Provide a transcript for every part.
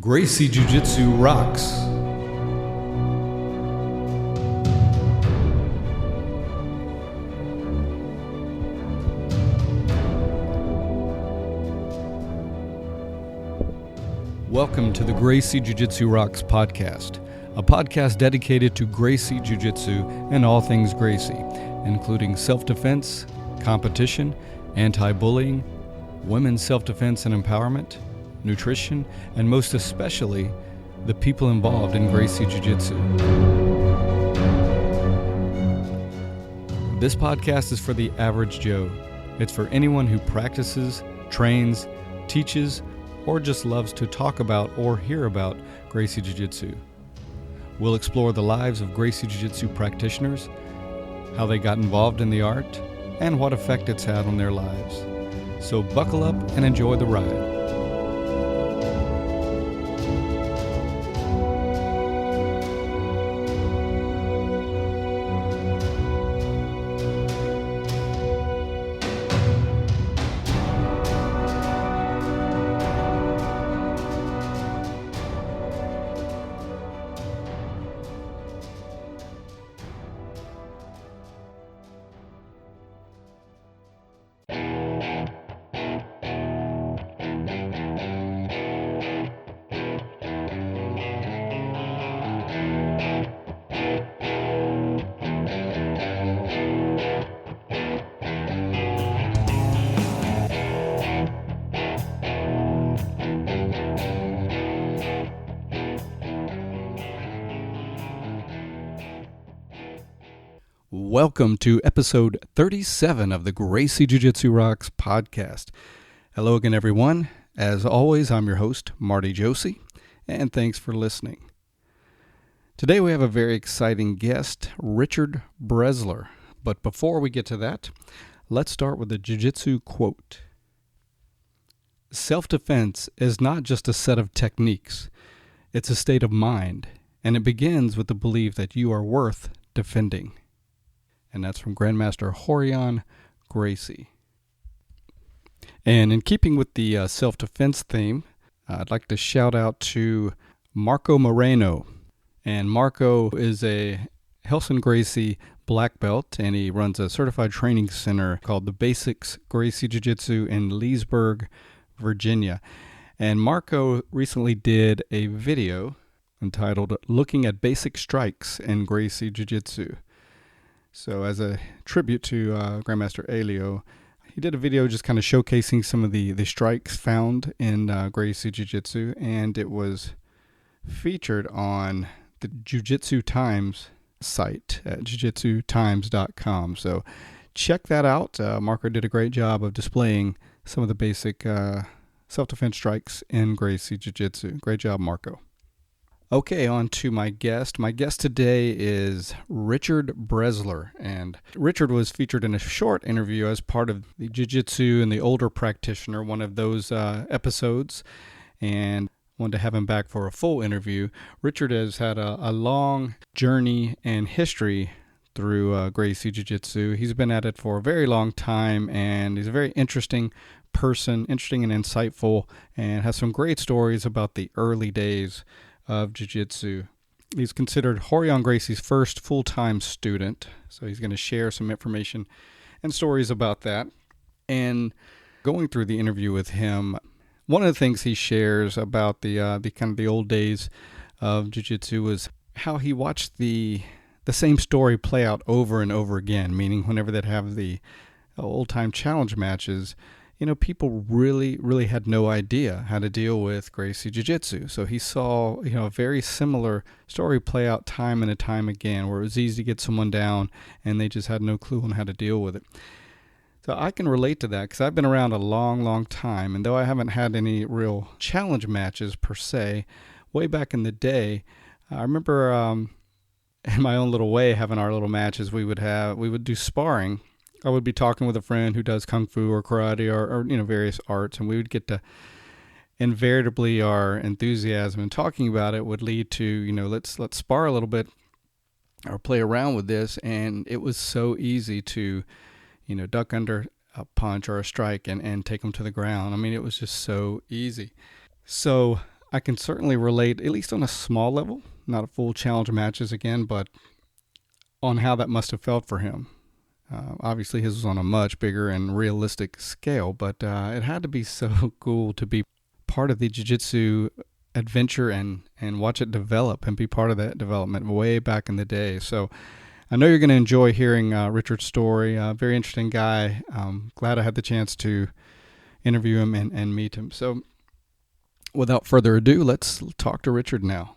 Gracie Jiu-Jitsu rocks. Welcome to the Gracie Jiu-Jitsu Rocks podcast, a podcast dedicated to Gracie Jiu-Jitsu and all things Gracie, including self-defense, competition, anti-bullying, women's self-defense and empowerment, nutrition, and most especially, the people involved in Gracie Jiu-Jitsu. This podcast is for the average Joe. It's for anyone who practices, trains, teaches, or just loves to talk about or hear about Gracie Jiu-Jitsu. We'll explore the lives of Gracie Jiu-Jitsu practitioners, how they got involved in the art, and what effect it's had on their lives. So buckle up and enjoy the ride. Welcome to episode 37 of the Gracie Jiu-Jitsu Rocks podcast. Hello again, everyone. As always, I'm your host, Marty Josie, and thanks for listening. Today we have a very exciting guest, Richard Bresler. But before we get to that, let's start with a jiu-jitsu quote. Self-defense is not just a set of techniques. It's a state of mind, and it begins with the belief that you are worth defending. And that's from Grandmaster Rorion, Gracie. And in keeping with the self-defense theme, I'd like to shout out to Marco Moreno. And Marco is a Helson Gracie black belt, and he runs a certified training center called the Basics Gracie Jiu-Jitsu in Leesburg, Virginia. And Marco recently did a video entitled Looking at Basic Strikes in Gracie Jiu-Jitsu. So as a tribute to Grandmaster Elio, he did a video just kind of showcasing some of the strikes found in Gracie Jiu-Jitsu, and it was featured on the Jiu-Jitsu Times site at jujitsutimes.com. So check that out. Marco did a great job of displaying some of the basic self-defense strikes in Gracie Jiu-Jitsu. Great job, Marco. Okay, on to my guest. My guest today is Richard Bresler, and Richard was featured in a short interview as part of the Jiu-Jitsu and the Older Practitioner, one of those episodes, and wanted to have him back for a full interview. Richard has had a long journey and history through Gracie Jiu-Jitsu. He's been at it for a very long time, and he's a very interesting person, interesting and insightful, and has some great stories about the early days of Jiu-Jitsu. He's considered Rorion Gracie's first full-time student, so he's going to share some information and stories about that. And going through the interview with him, one of the things he shares about the kind of the old days of Jiu-Jitsu was how he watched the same story play out over and over again, meaning whenever they'd have the old-time challenge matches, people really had no idea how to deal with Gracie Jiu-Jitsu. So he saw, a very similar story play out time and time again, where it was easy to get someone down and they just had no clue on how to deal with it. So I can relate to that because I've been around a long time, and though I haven't had any real challenge matches per se, way back in the day, I remember in my own little way having our little matches. We would do sparring. I would be talking with a friend who does kung fu or karate or various arts, and we would get to invariably our enthusiasm in talking about it would lead to let's spar a little bit or play around with this, and it was so easy to duck under a punch or a strike and take them to the ground. I mean, it was just so easy. So I can certainly relate, at least on a small level, not a full challenge matches again, but on how that must have felt for him. Obviously, his was on a much bigger and realistic scale, but it had to be so cool to be part of the jiu-jitsu adventure and watch it develop and be part of that development way back in the day. So I know you're going to enjoy hearing Richard's story. Very interesting guy. Glad I had the chance to interview him and meet him. So without further ado, let's talk to Richard now.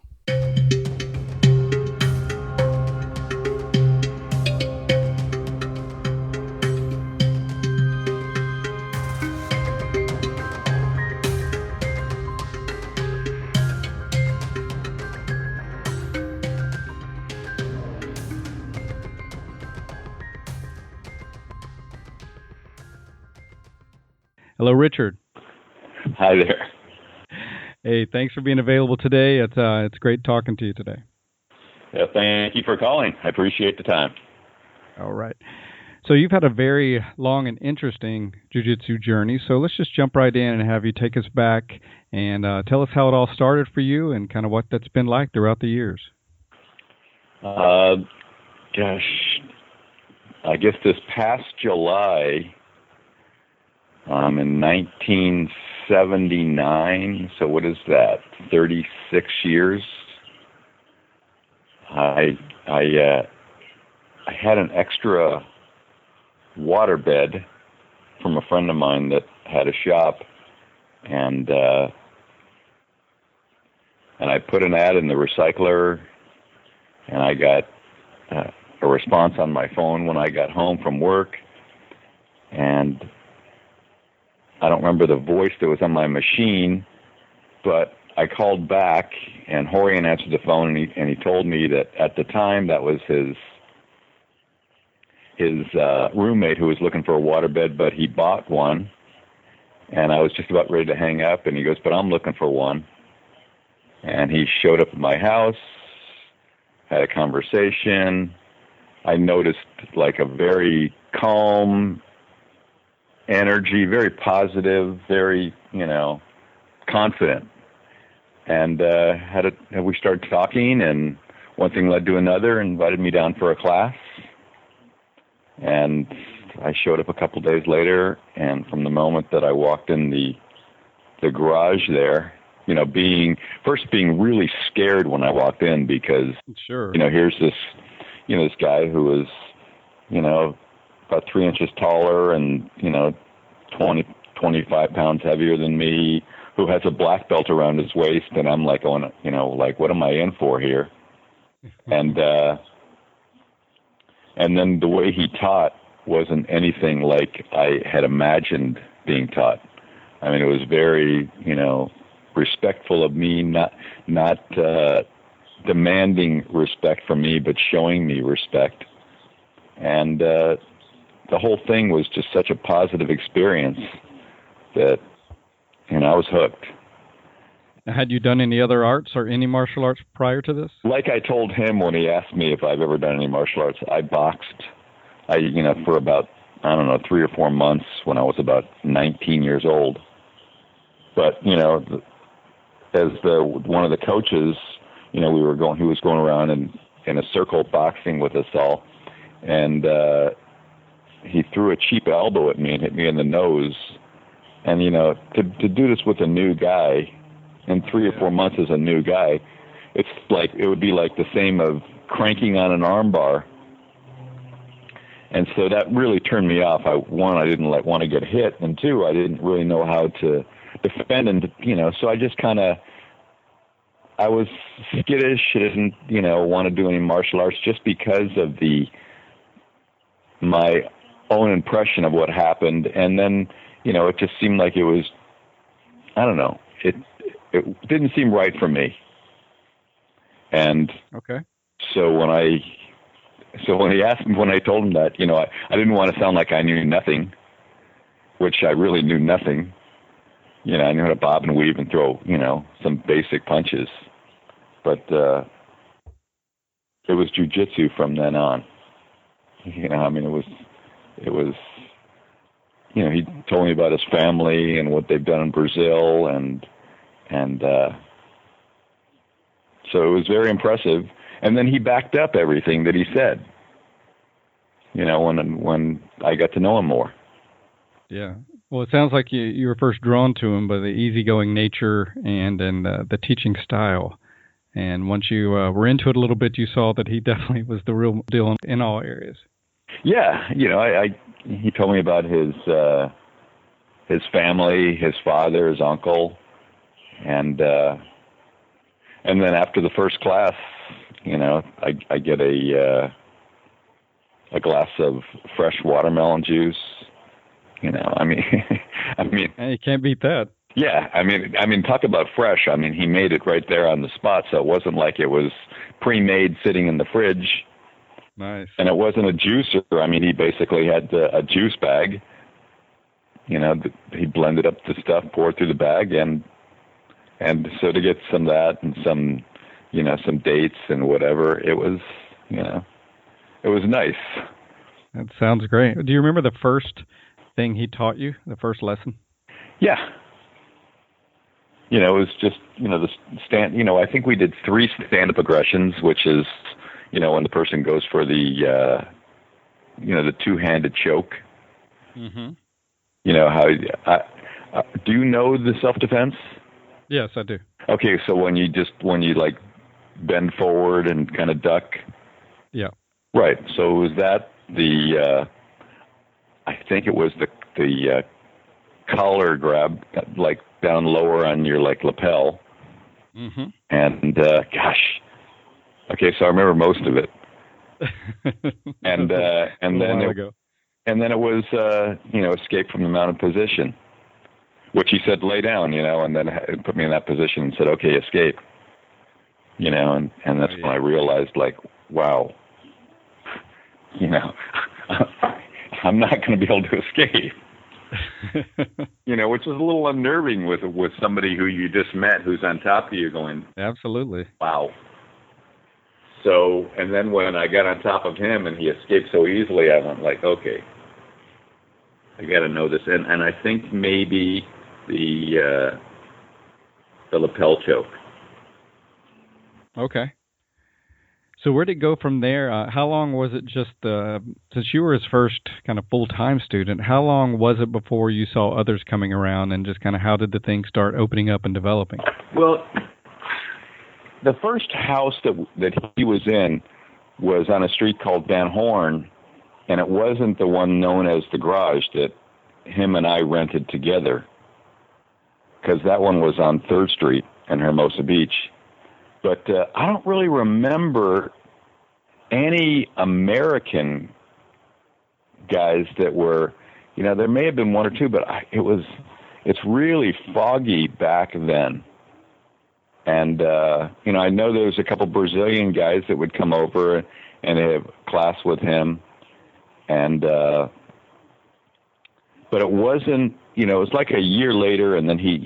Hello, Richard. Hi there. Hey, thanks for being available today. It's great talking to you today. Yeah, thank you for calling. I appreciate the time. All right. So you've had a very long and interesting jiu-jitsu journey. So let's just jump right in and have you take us back and tell us how it all started for you and kind of what that's been like throughout the years. Gosh, I guess this past July, in 1979, so what is that, 36 years, I had an extra waterbed from a friend of mine that had a shop, and I put an ad in the recycler, and I got a response on my phone when I got home from work, and I don't remember the voice that was on my machine, but I called back, and Rorion answered the phone, and he told me that at the time that was his roommate who was looking for a waterbed, but he bought one, and I was just about ready to hang up, and he goes, but I'm looking for one. And he showed up at my house, had a conversation. I noticed like a very calm energy, very positive, very, confident. And we started talking, and one thing led to another, and invited me down for a class. And I showed up a couple days later, and from the moment that I walked in the garage there, being really scared when I walked in, because, sure, here's this, this guy who was, about 3 inches taller and, 25 pounds heavier than me, who has a black belt around his waist, and I'm like going, what am I in for here? And then the way he taught wasn't anything like I had imagined being taught. I mean, it was very, respectful of me, not demanding respect from me, but showing me respect. And the whole thing was just such a positive experience that, I was hooked. Had you done any other arts or any martial arts prior to this? Like I told him when he asked me if I've ever done any martial arts, I boxed, for about, 3 or 4 months when I was about 19 years old. But, as one of the coaches, he was going around in a circle boxing with us all, and he threw a cheap elbow at me and hit me in the nose. And, to do this with a new guy in 3 or 4 months as a new guy, it's like, it would be like the same of cranking on an arm bar. And so that really turned me off. I didn't want to get hit, and two, I didn't really know how to defend, and so I just I was skittish. I didn't want to do any martial arts just because of my own impression of what happened. And then it just seemed like it was, I don't know, it didn't seem right for me. And okay, so when I told him that, I didn't want to sound like I knew nothing, which I really knew nothing. I knew how to bob and weave and throw, some basic punches. But it was jiu-jitsu from then on. It was, he told me about his family and what they've done in Brazil, and So it was very impressive. And then he backed up everything that he said, when I got to know him more. Yeah. Well, it sounds like you were first drawn to him by the easygoing nature and the teaching style. And once you were into it a little bit, you saw that he definitely was the real deal in all areas. Yeah. He told me about his family, his father, his uncle. And then after the first class, I get a glass of fresh watermelon juice. I mean, Hey, you can't beat that. Yeah, I mean, talk about fresh. I mean, he made it right there on the spot, so it wasn't like it was pre-made sitting in the fridge. Nice. And it wasn't a juicer. I mean, he basically had a juice bag. He blended up the stuff, poured through the bag, and so to get some of that and some dates and whatever, it was nice. That sounds great. Do you remember the first thing he taught you, the first lesson? Yeah. It was just, the I think we did 3 stand-up aggressions, which is, when the person goes for the two-handed choke. Mm-hmm. Do you know the self-defense? Yes, I do. Okay, so when you like bend forward and kind of duck. Yeah. Right. So was that I think it was the collar grab, like down lower on your lapel. Mm-hmm. And gosh, okay, so I remember most of it. and then it was escape from the mounted position, which he said lay down, and then put me in that position and said, okay, escape, and that's when I realized, wow, I'm not going to be able to escape. Which is a little unnerving with somebody who you just met, who's on top of you, going, absolutely, wow. So, and then when I got on top of him and he escaped so easily, I went okay, I got to know this. And I think maybe the lapel choke. Okay. So where did it go from there? How long was it just, since you were his first kind of full-time student, how long was it before you saw others coming around, and just kind of how did the thing start opening up and developing? Well, the first house that he was in was on a street called Van Horn, and it wasn't the one known as the Garage that him and I rented together, because that one was on 3rd Street in Hermosa Beach. But I don't really remember any American guys that were, there may have been one or two, but it's really foggy back then. And, I know there was a couple Brazilian guys that would come over and have class with him. And, but it wasn't, it was like a year later, and then he'd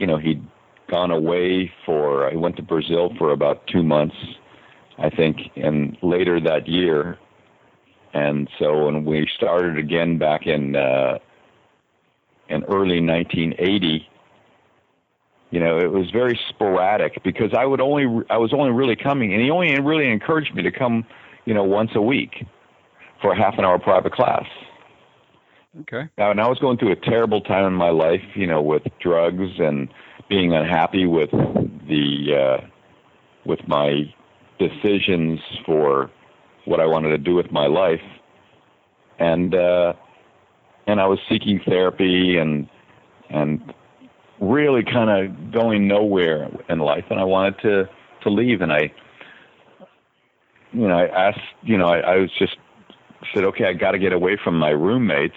gone away I went to Brazil for about 2 months, I think, and later that year. And so when we started again back in early 1980, it was very sporadic, because I was only really coming, and he only really encouraged me to come, once a week for a half an hour private class. Okay. Now, and I was going through a terrible time in my life, with drugs and being unhappy with with my decisions for what I wanted to do with my life, and I was seeking therapy and really kind of going nowhere in life, and I wanted to leave, and I asked, I was just said, okay, I got to get away from my roommates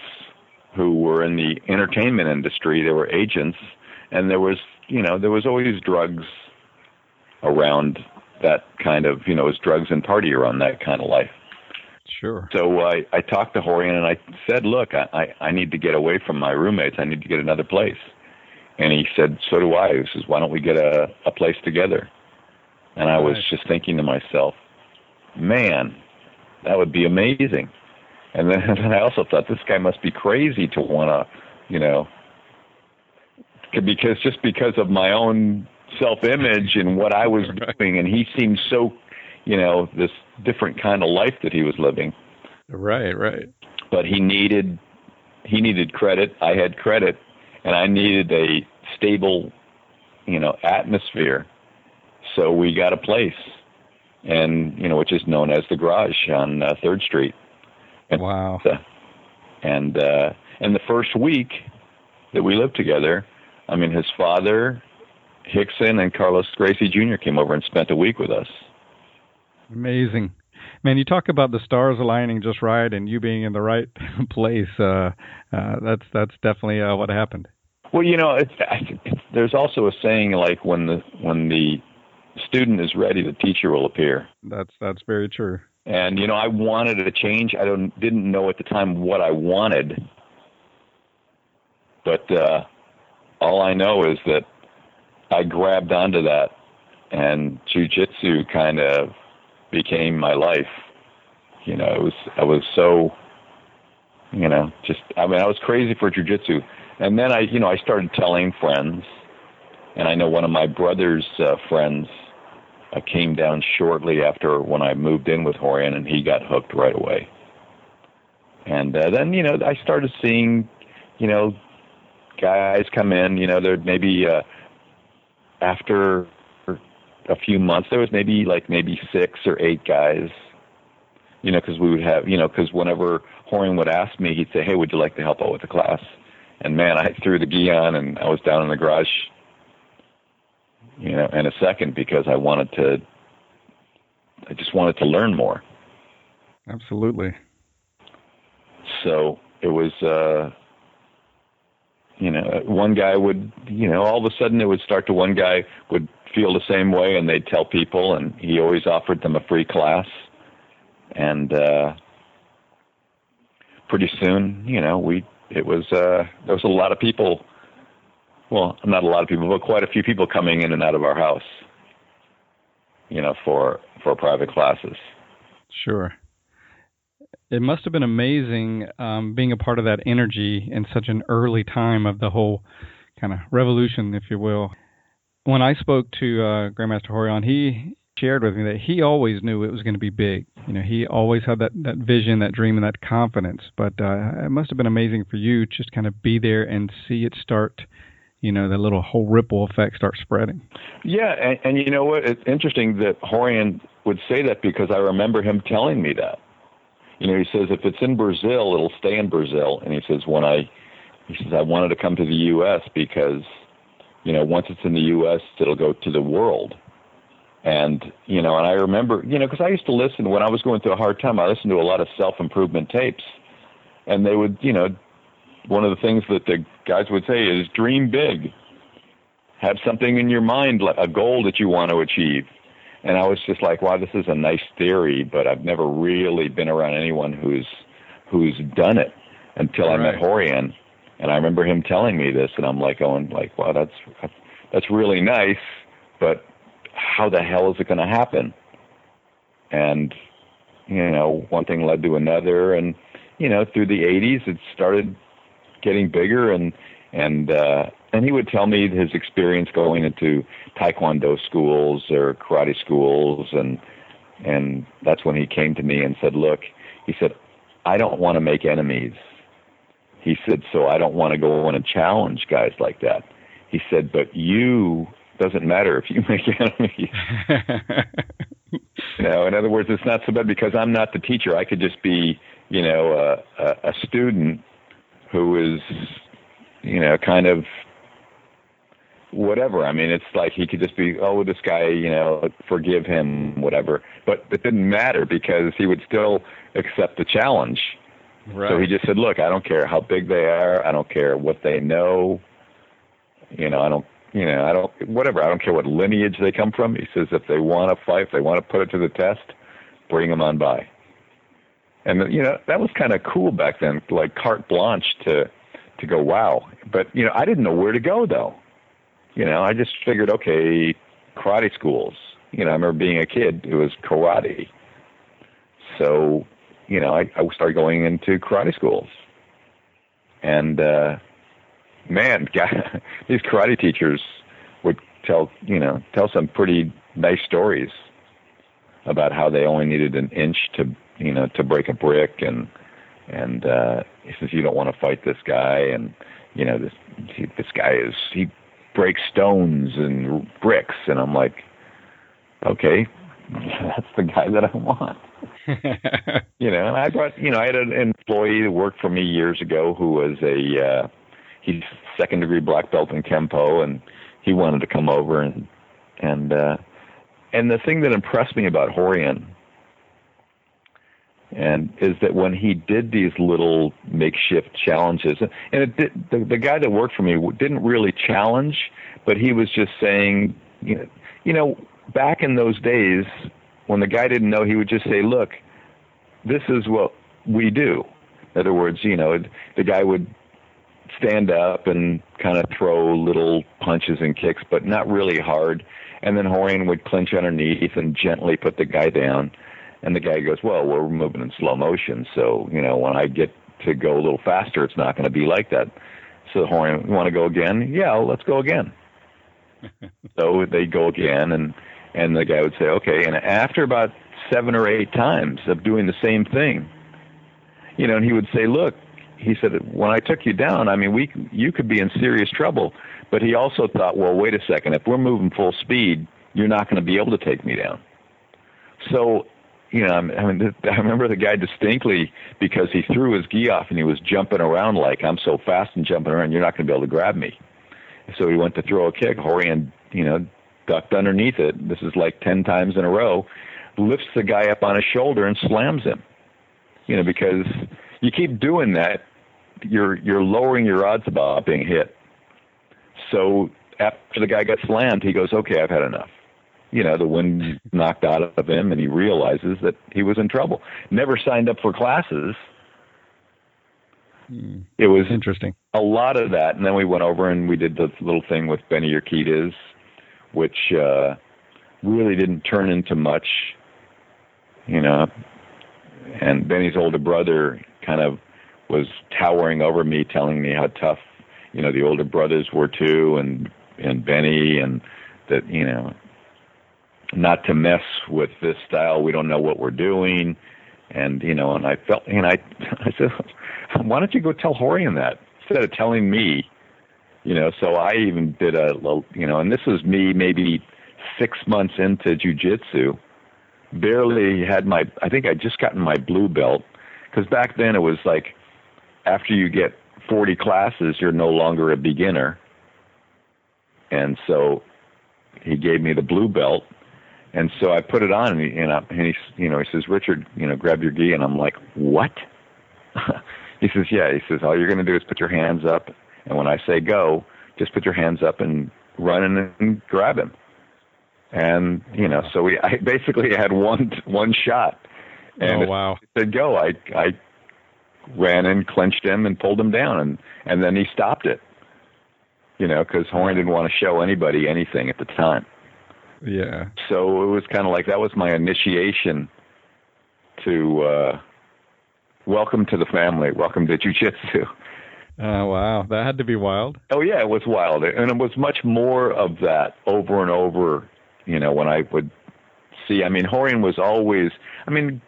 who were in the entertainment industry. They were agents, and there was always drugs around that kind of, it was drugs and party around that kind of life. Sure. So I talked to Rorion, and I said, look, I need to get away from my roommates. I need to get another place. And he said, so do I. He says, why don't we get a place together? And I was just thinking to myself, man, that would be amazing. And then I also thought, this guy must be crazy to want to, because of my own self-image and what I was doing, and he seemed so, this different kind of life that he was living. Right. But he needed credit. I had credit, and I needed a stable, atmosphere. So we got a place, and which is known as the Garage on 3rd Street. And, wow. And the first week that we lived together, his father, Hickson, and Carlos Gracie Jr. came over and spent a week with us. Amazing. Man, you talk about the stars aligning just right and you being in the right place. That's definitely what happened. Well, there's also a saying like when the student is ready, the teacher will appear. That's very true. And I wanted a change. I didn't know at the time what I wanted, but all I know is that I grabbed onto that, and jiu-jitsu kind of became my life. I was so, I was crazy for jiu-jitsu. And then I started telling friends, and I know one of my brother's friends came down shortly after when I moved in with Rorion, and he got hooked right away. And then, I started seeing, guys come in, there maybe after a few months, there was maybe 6 or 8 guys, because we would have, because whenever Rorion would ask me, he'd say, hey, would you like to help out with the class? And man, I threw the gi on and I was down in the garage, in a second because I just wanted to learn more. Absolutely. So it was, one guy would, all of a sudden it would start to one guy would feel the same way and they'd tell people, and he always offered them a free class. And pretty soon, there was a lot of people, well, not a lot of people, but quite a few people coming in and out of our house, for private classes. Sure. It must have been amazing being a part of that energy in such an early time of the whole kind of revolution, if you will. When I spoke to Grandmaster Rorion, he shared with me that he always knew it was going to be big. He always had that vision, that dream, and that confidence. But it must have been amazing for you just kind of be there and see it start, the little whole ripple effect start spreading. Yeah, and you know what? It's interesting that Rorion would say that because I remember him telling me that. He says, if it's in Brazil, it'll stay in Brazil. And he says, I wanted to come to the U.S. because, once it's in the U.S., it'll go to the world. And, and I remember, because I used to listen, when I was going through a hard time, I listened to a lot of self-improvement tapes. And they would, one of the things that the guys would say is dream big. Have something in your mind, like a goal that you want to achieve. And I was just like, wow, this is a nice theory, but I've never really been around anyone who's done it until I met Rorion. And I remember him telling me this, and I'm going, wow, that's really nice, but how the hell is it going to happen? And, one thing led to another, and, through the 80s, it started getting bigger, and he would tell me his experience going into Taekwondo schools or karate schools, and that's when he came to me and said, look, he said, I don't want to make enemies. He said, so I don't want to go on and challenge guys like that. He said, but doesn't matter if you make enemies. In other words, it's not so bad because I'm not the teacher. I could just be, a student who is, kind of whatever. It's like he could just be, oh, this guy, forgive him, whatever. But it didn't matter because he would still accept the challenge. Right. So he just said, look, I don't care how big they are. I don't care what they know. I don't care what lineage they come from. He says, if they want to fight, if they want to put it to the test, bring them on by. And, that was kind of cool back then, like carte blanche to go, wow. But, I didn't know where to go, though. I just figured, okay, karate schools. I remember being a kid, it was karate. So, I started going into karate schools. And, man, these karate teachers would tell some pretty nice stories about how they only needed an inch to break a brick, and he says, you don't want to fight this guy, and this guy he breaks stones and bricks, and I'm like, okay, that's the guy that I want. And I brought, I had an employee that worked for me years ago who was he's second-degree black belt in Kempo, and he wanted to come over, and the thing that impressed me about Rorion is that when he did these little makeshift challenges, and the guy that worked for me didn't really challenge, but he was just saying, back in those days when the guy didn't know, he would just say, look, this is what we do. In other words, the guy would stand up and kind of throw little punches and kicks, but not really hard. And then Rorion would clinch underneath and gently put the guy down. And the guy goes, well, we're moving in slow motion, so, when I get to go a little faster, it's not going to be like that. So Rorion, you want to go again? Yeah, let's go again. So they go again, and the guy would say, okay. And after about 7 or 8 times of doing the same thing, and he would say, look, he said, when I took you down, you could be in serious trouble. But he also thought, well, wait a second, if we're moving full speed, you're not going to be able to take me down. So, I remember the guy distinctly because he threw his gi off and he was jumping around like, I'm so fast and jumping around, you're not going to be able to grab me. So he went to throw a kick. Rorion, ducked underneath it. This is like 10 times in a row, lifts the guy up on his shoulder and slams him. Because you keep doing that, you're lowering your odds about being hit. So after the guy got slammed, he goes, okay, I've had enough. The wind knocked out of him, and he realizes that he was in trouble. Never signed up for classes. It was interesting. A lot of that, and then we went over and we did the little thing with Benny Urquidez, which really didn't turn into much, And Benny's older brother kind of was towering over me, telling me how tough, the older brothers were too, and Benny, and that, not to mess with this style. We don't know what we're doing. And, and I felt, I said, why don't you go tell Rorion that instead of telling me, so I even did a little, and this was me maybe 6 months into jiu-jitsu, barely had I think I'd just gotten my blue belt, because back then it was like, after you get 40 classes, you're no longer a beginner. And so he gave me the blue belt. And so I put it on, and he says, Richard, grab your gi. And I'm like, what? He says, yeah. He says, all you're going to do is put your hands up. And when I say go, just put your hands up and run and grab him. And, so I basically had one shot. And oh, wow. He said, go. I ran and clenched him and pulled him down. And then he stopped it, because Rorion didn't want to show anybody anything at the time. Yeah. So it was kind of like, that was my initiation to welcome to the family, welcome to jiu-jitsu. Oh, wow. That had to be wild. Oh, yeah, it was wild. And it was much more of that over and over, when I would see. Rorion was always,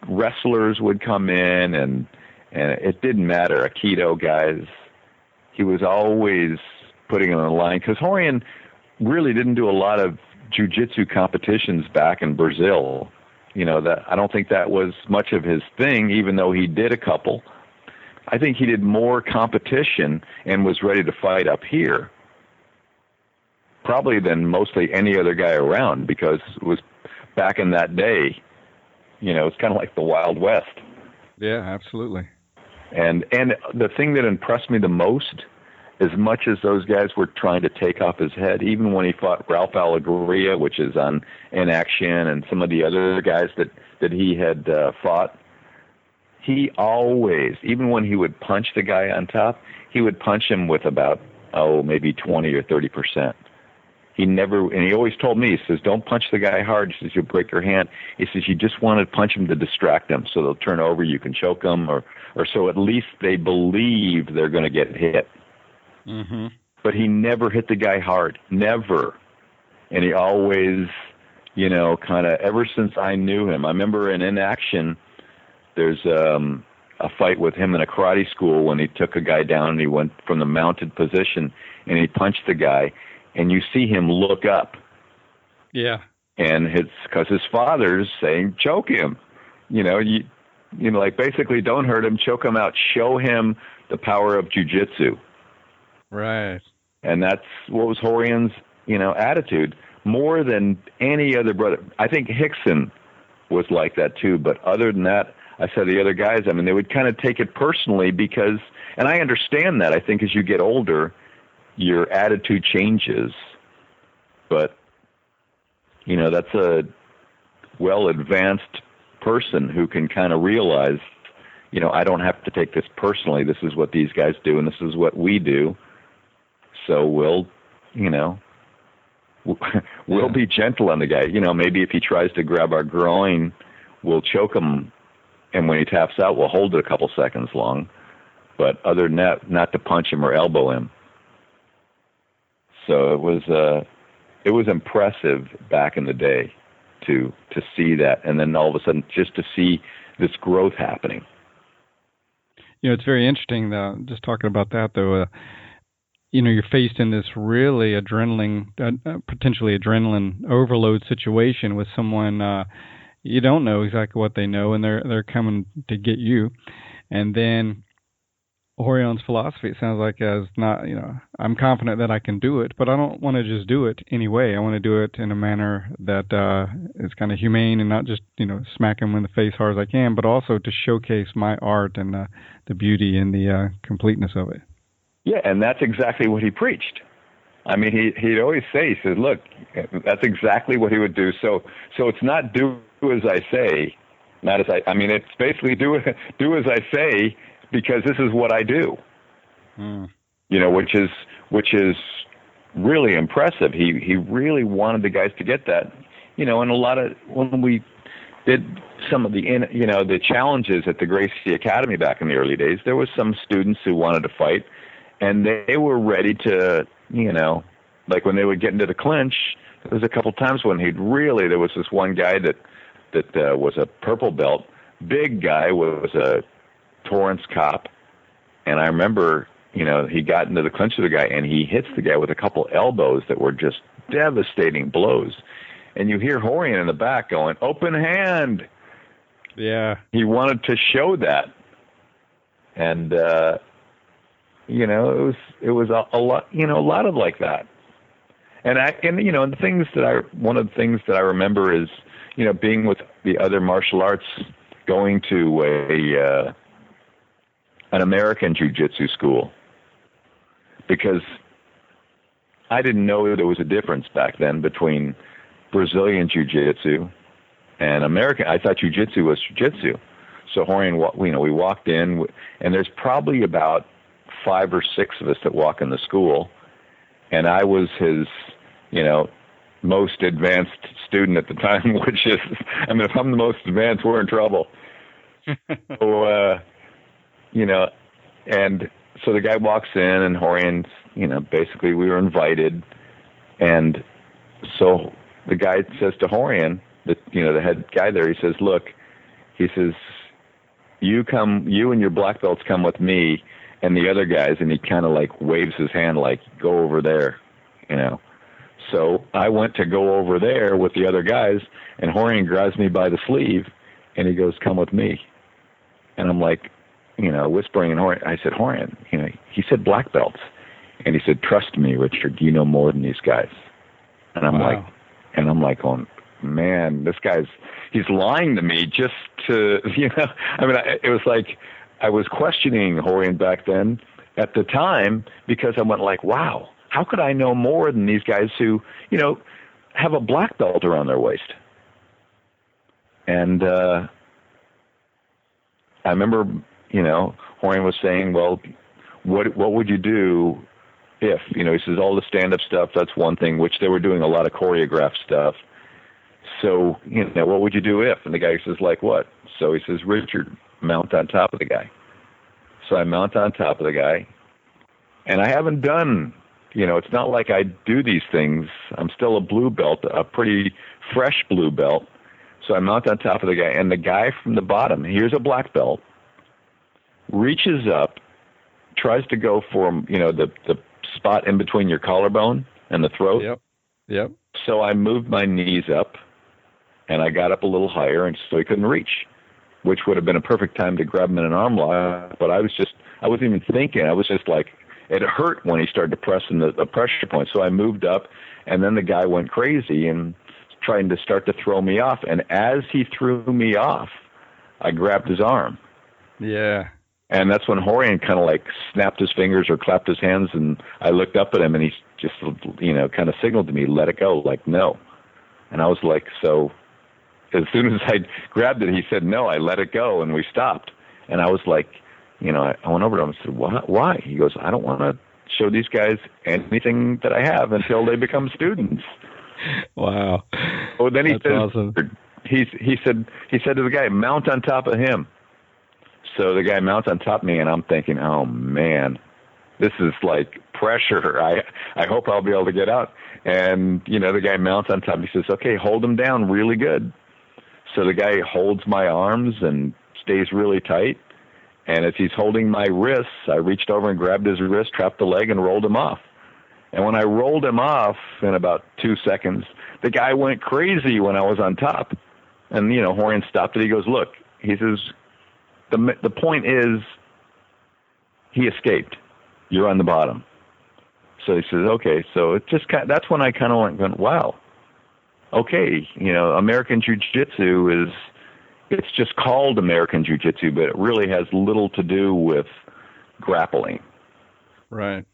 wrestlers would come in, and it didn't matter. Aikido guys, he was always putting it on the line, because Rorion really didn't do a lot of jiu-jitsu competitions back in Brazil. That I don't think that was much of his thing, even though he did a couple. I think he did more competition and was ready to fight up here, probably than mostly any other guy around, because it was back in that day, it's kind of like the Wild West. Yeah, absolutely. And the thing that impressed me the most, as much as those guys were trying to take off his head, even when he fought Ralph Alegria, which is on In Action, and some of the other guys that he had fought, he always, even when he would punch the guy on top, he would punch him with about, maybe 20 or 30%. He never, and he always told me, he says, don't punch the guy hard. He says, you'll break your hand. He says, you just want to punch him to distract them, so they'll turn over, you can choke them, or so at least they believe they're going to get hit. Mm-hmm. But he never hit the guy hard. Never. And he always, kind of, ever since I knew him, I remember in action, there's a fight with him in a karate school when he took a guy down and he went from the mounted position and he punched the guy, and you see him look up. Yeah. And it's because his father's saying, choke him. Like basically don't hurt him, choke him out, show him the power of jiu-jitsu. Right. And that's what was Rorion's, attitude, more than any other brother. I think Hickson was like that too, but other than that, I said the other guys, they would kind of take it personally because, and I understand that. I think as you get older, your attitude changes. But, that's a well-advanced person who can kind of realize, I don't have to take this personally. This is what these guys do, and this is what we do. So we'll be gentle on the guy. Maybe if he tries to grab our groin, we'll choke him. And when he taps out, we'll hold it a couple seconds long. But other than that, not to punch him or elbow him. So it was impressive back in the day to see that. And then all of a sudden, just to see this growth happening. It's very interesting, though, just talking about that, though. You're faced in this really potentially adrenaline overload situation with someone you don't know exactly what they know, and they're coming to get you. And then Rorion's philosophy, it sounds like, is not, I'm confident that I can do it, but I don't want to just do it anyway. I want to do it in a manner that is kind of humane and not just, smack him in the face hard as I can, but also to showcase my art and the beauty and the completeness of it. Yeah, and that's exactly what he preached. He'd always say, he said, look, that's exactly what he would do. So it's not do as I say, not as it's basically do as I say, because this is what I do. Which is really impressive. He really wanted the guys to get that. And a lot of, when we did some of the challenges at the Gracie Academy back in the early days, there was some students who wanted to fight, and they were ready to, like when they would get into the clinch, there was a couple times when there was this one guy that was a purple belt, big guy, was a Torrance cop. And I remember, he got into the clinch with the guy and he hits the guy with a couple elbows that were just devastating blows. And you hear Rorion in the back going, open hand. Yeah. He wanted to show that. And, it was a lot, a lot of like that. And the things one of the things that I remember is, being with the other martial arts, going to an American jiu-jitsu school, because I didn't know there was a difference back then between Brazilian jiu-jitsu and American. I thought jiu-jitsu was jiu-jitsu. So Rorion, we walked in, and there's probably about 5 or 6 of us that walk in the school, and I was his, most advanced student at the time, which is, if I'm the most advanced, we're in trouble. So, and so the guy walks in, and Rorion's, basically we were invited, and so the guy says to Rorion, the head guy there, he says, look, he says, you and your black belts come with me, and the other guys, and he kind of like waves his hand like, go over there, So I went to go over there with the other guys, and Rorion grabs me by the sleeve, and he goes, come with me. And I'm like, whispering, and I said, Rorion, he said black belts. And he said, trust me, Richard, you know more than these guys. And I'm like going, man, he's lying to me just to, it was like I was questioning Rorion back then at the time, because I went like, wow, how could I know more than these guys who, have a black belt around their waist? And I remember, Rorion was saying, well, what would you do if, he says all the stand-up stuff, that's one thing, which they were doing a lot of choreographed stuff. So, what would you do if? And the guy says, like what? So he says, Richard, mount on top of the guy. So I mount on top of the guy, and I haven't done it's not like I do these things. I'm still a blue belt, a pretty fresh blue belt. So I mount on top of the guy, and the guy from the bottom, here's a black belt, reaches up, tries to go for, the spot in between your collarbone and the throat. Yep. So I moved my knees up, and I got up a little higher, and so he couldn't reach, which would have been a perfect time to grab him in an arm lock. But I wasn't even thinking. I was just like, it hurt when he started to press in the pressure point. So I moved up, and then the guy went crazy and trying to start to throw me off. And as he threw me off, I grabbed his arm. Yeah. And that's when Rorion kind of like snapped his fingers or clapped his hands, and I looked up at him, and he just, kind of signaled to me, let it go, like, no. And I was like, so as soon as I grabbed it, he said, no, I let it go, and we stopped. And I was like, I went over to him and said, why? He goes, I don't want to show these guys anything that I have until they become students. Wow. Oh, then That's awesome. He said to the guy, mount on top of him. So the guy mounts on top of me, and I'm thinking, oh, man, this is like pressure. I hope I'll be able to get out. And, the guy mounts on top. He says, okay, hold him down really good. So the guy holds my arms and stays really tight. And as he's holding my wrists, I reached over and grabbed his wrist, trapped the leg, and rolled him off. And when I rolled him off in about 2 seconds, the guy went crazy when I was on top. And, Rorion stopped it. He goes, look, he says, the point is he escaped. You're on the bottom. So he says, okay. So it just that's when I kind of went, wow. Okay, American Jiu-Jitsu it's just called American Jiu-Jitsu, but it really has little to do with grappling. Right.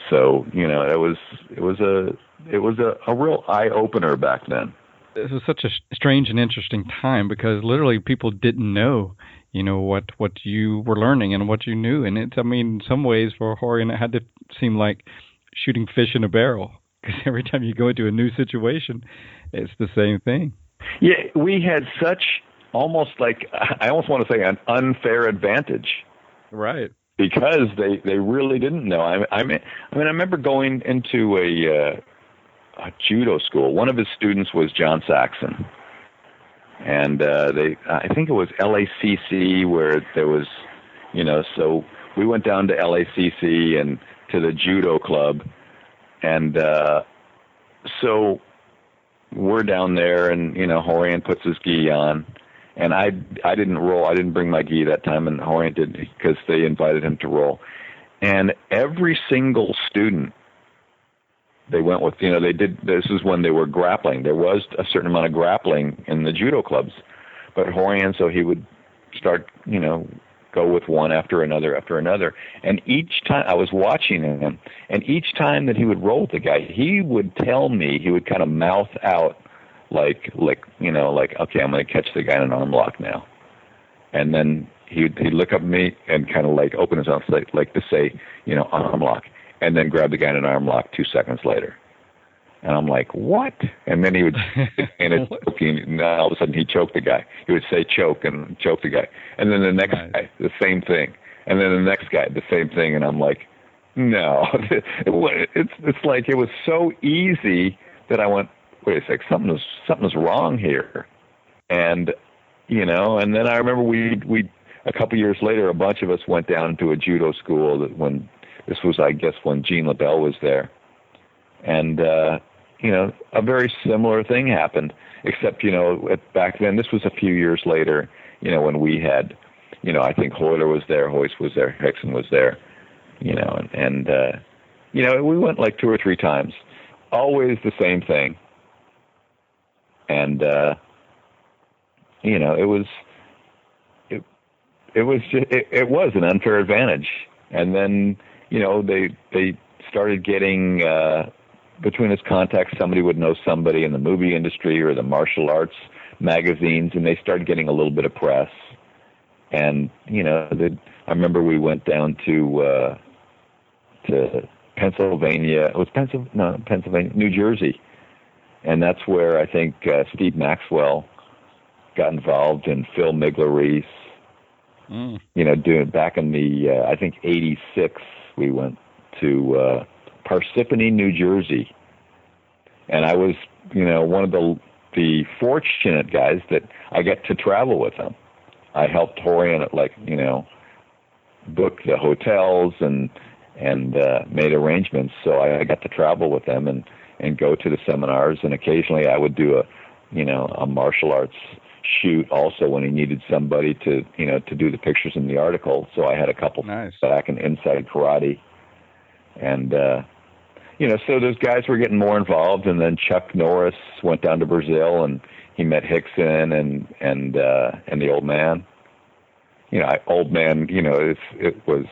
So, it was a real eye opener back then. This was such a strange and interesting time because literally people didn't know, what you were learning and what you knew. And in some ways for Rorion, it had to seem like shooting fish in a barrel because every time you go into a new situation, it's the same thing. Yeah, we had such I almost want to say an unfair advantage. Right. Because they really didn't know. I remember going into a judo school. One of his students was John Saxon. And I think it was LACC where there was, so we went down to LACC and to the judo club. And so we're down there, and Rorion puts his gi on, and I didn't roll. I didn't bring my gi that time, and Rorion did because they invited him to roll. And every single student they went with, they did. This is when they were grappling. There was a certain amount of grappling in the judo clubs, but Rorion, so he would start, go with one after another. And each time I was watching him, and each time that he would roll with the guy, he would tell me, he would kind of mouth out like, okay, I'm going to catch the guy in an arm lock now. And then he'd look up at me and kind of like open his arms like to say, arm lock, and then grab the guy in an arm lock 2 seconds later. And I'm like, what? And then he would, and all of a sudden he'd choke the guy. He would say choke and choke the guy. And then the next guy, the same thing. And then the next guy, the same thing. And I'm like, no. It's like it was so easy that I went, wait a sec, something's wrong here. And, and then I remember we a couple years later, a bunch of us went down to a judo school when this was, I guess, when Gene LaBelle was there. And, a very similar thing happened, except, back then, this was a few years later, when we had, I think Hoyler was there, Hoist was there, Hickson was there, and we went like 2 or 3 times, always the same thing. And, it was an unfair advantage. And then, they started getting, between his contacts, somebody would know somebody in the movie industry or the martial arts magazines, and they started getting a little bit of press. And, I remember we went down to Pennsylvania. It was Pennsylvania, New Jersey. And that's where I think Steve Maxwell got involved, and Phil Migler-Reese, doing back in the, I think 86 we went to Parsippany, New Jersey, and I was, one of the fortunate guys that I get to travel with him. I helped Rorion at book the hotels and made arrangements, so I got to travel with them and go to the seminars, and occasionally I would do a martial arts shoot also when he needed somebody to do the pictures in the article. So I had a couple nice. back in Inside Karate, and so those guys were getting more involved. And then Chuck Norris went down to Brazil and he met Hickson and the old man. Old man, it was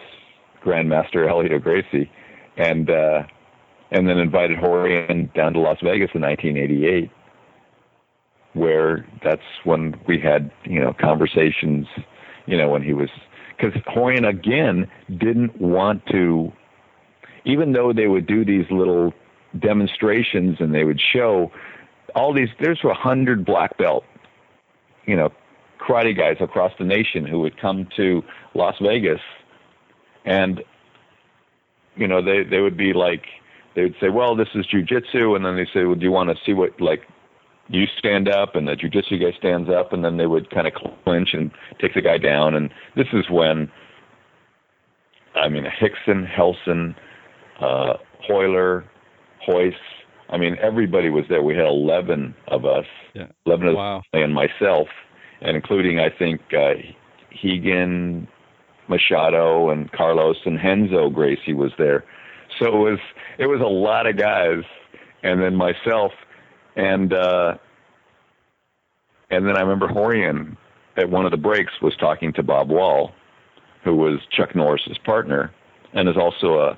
Grandmaster Elliot Gracie, and then invited Rorion down to Las Vegas in 1988, where that's when we had, conversations, when he was, because Rorion again didn't want to, even though they would do these little demonstrations and they would show all these, there's 100 black belt, karate guys across the nation who would come to Las Vegas, and, they would be like, they would say, well, this is jiu-jitsu, and then they say, well, do you want to see what, you stand up, and the jiu-jitsu guy stands up, and then they would kind of clinch and take the guy down, and this is when, Hickson, Helson, Hoyler, Hoyce, everybody was there. We had 11 of us, 11 of us, and myself, and including, I think, Hegan, Machado, and Carlos, and Henzo Gracie was there. So it was a lot of guys, and then myself, and then I remember Rorion at one of the breaks was talking to Bob Wall, who was Chuck Norris's partner, and is also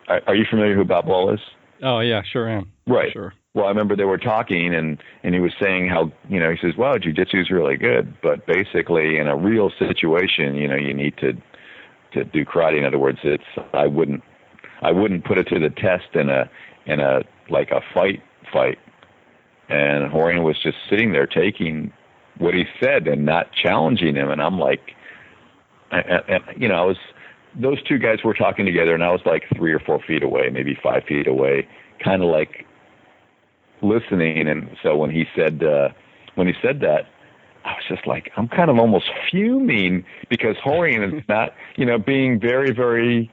are you familiar who Bob Wall is? Oh yeah, sure am. Right. Sure. Well, I remember they were talking, and he was saying how, he says, well, jiu-jitsu is really good, but basically in a real situation, you need to do karate. In other words, I wouldn't put it to the test in a fight. And Rorion was just sitting there taking what he said and not challenging him. And I'm like, those two guys were talking together, and I was like 3 or 4 feet away, maybe 5 feet away, kind of like listening. And so when he said that, I was just like, I'm kind of almost fuming, because Rorion is not, being very, very,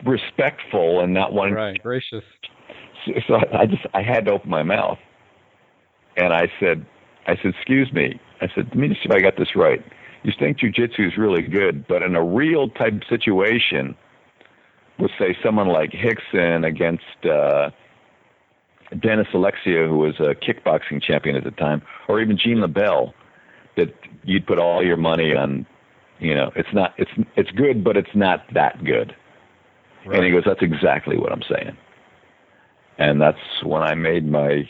respectful and not wanting. Right, gracious. So I had to open my mouth, and I said, excuse me. I said, let me just see if I got this right. You think jiu-jitsu is really good, but in a real type situation, with say someone like Hickson against Dennis Alexia, who was a kickboxing champion at the time, or even Gene LaBelle, that you'd put all your money on. It's good, but it's not that good. Right. And he goes, that's exactly what I'm saying. And that's when I made my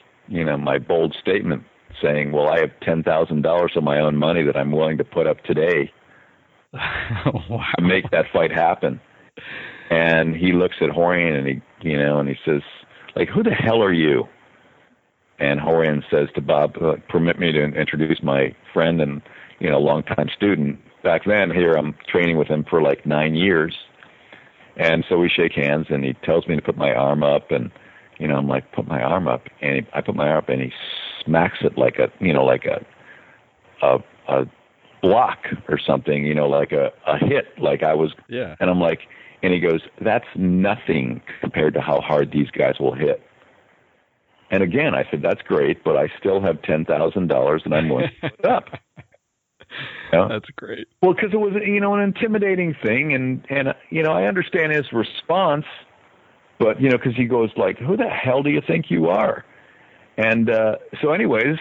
bold statement, saying, well, I have $10,000 of my own money that I'm willing to put up today to make that fight happen. And he looks at Rorion and he says, who the hell are you? And Rorion says to Bob, permit me to introduce my friend and, longtime student. Back then, here I'm training with him for 9 years. And so we shake hands, and he tells me to put my arm up, and, I'm like, put my arm up. And I put my arm up, and he smacks it like a block or something, like a hit, like I was. Yeah. And I'm like, and he goes, that's nothing compared to how hard these guys will hit. And again, I said, that's great, but I still have $10,000 and I'm willing to put it up. That's great. Well, because it was, an intimidating thing. And I understand his response, but, because he goes like, who the hell do you think you are? And so anyways,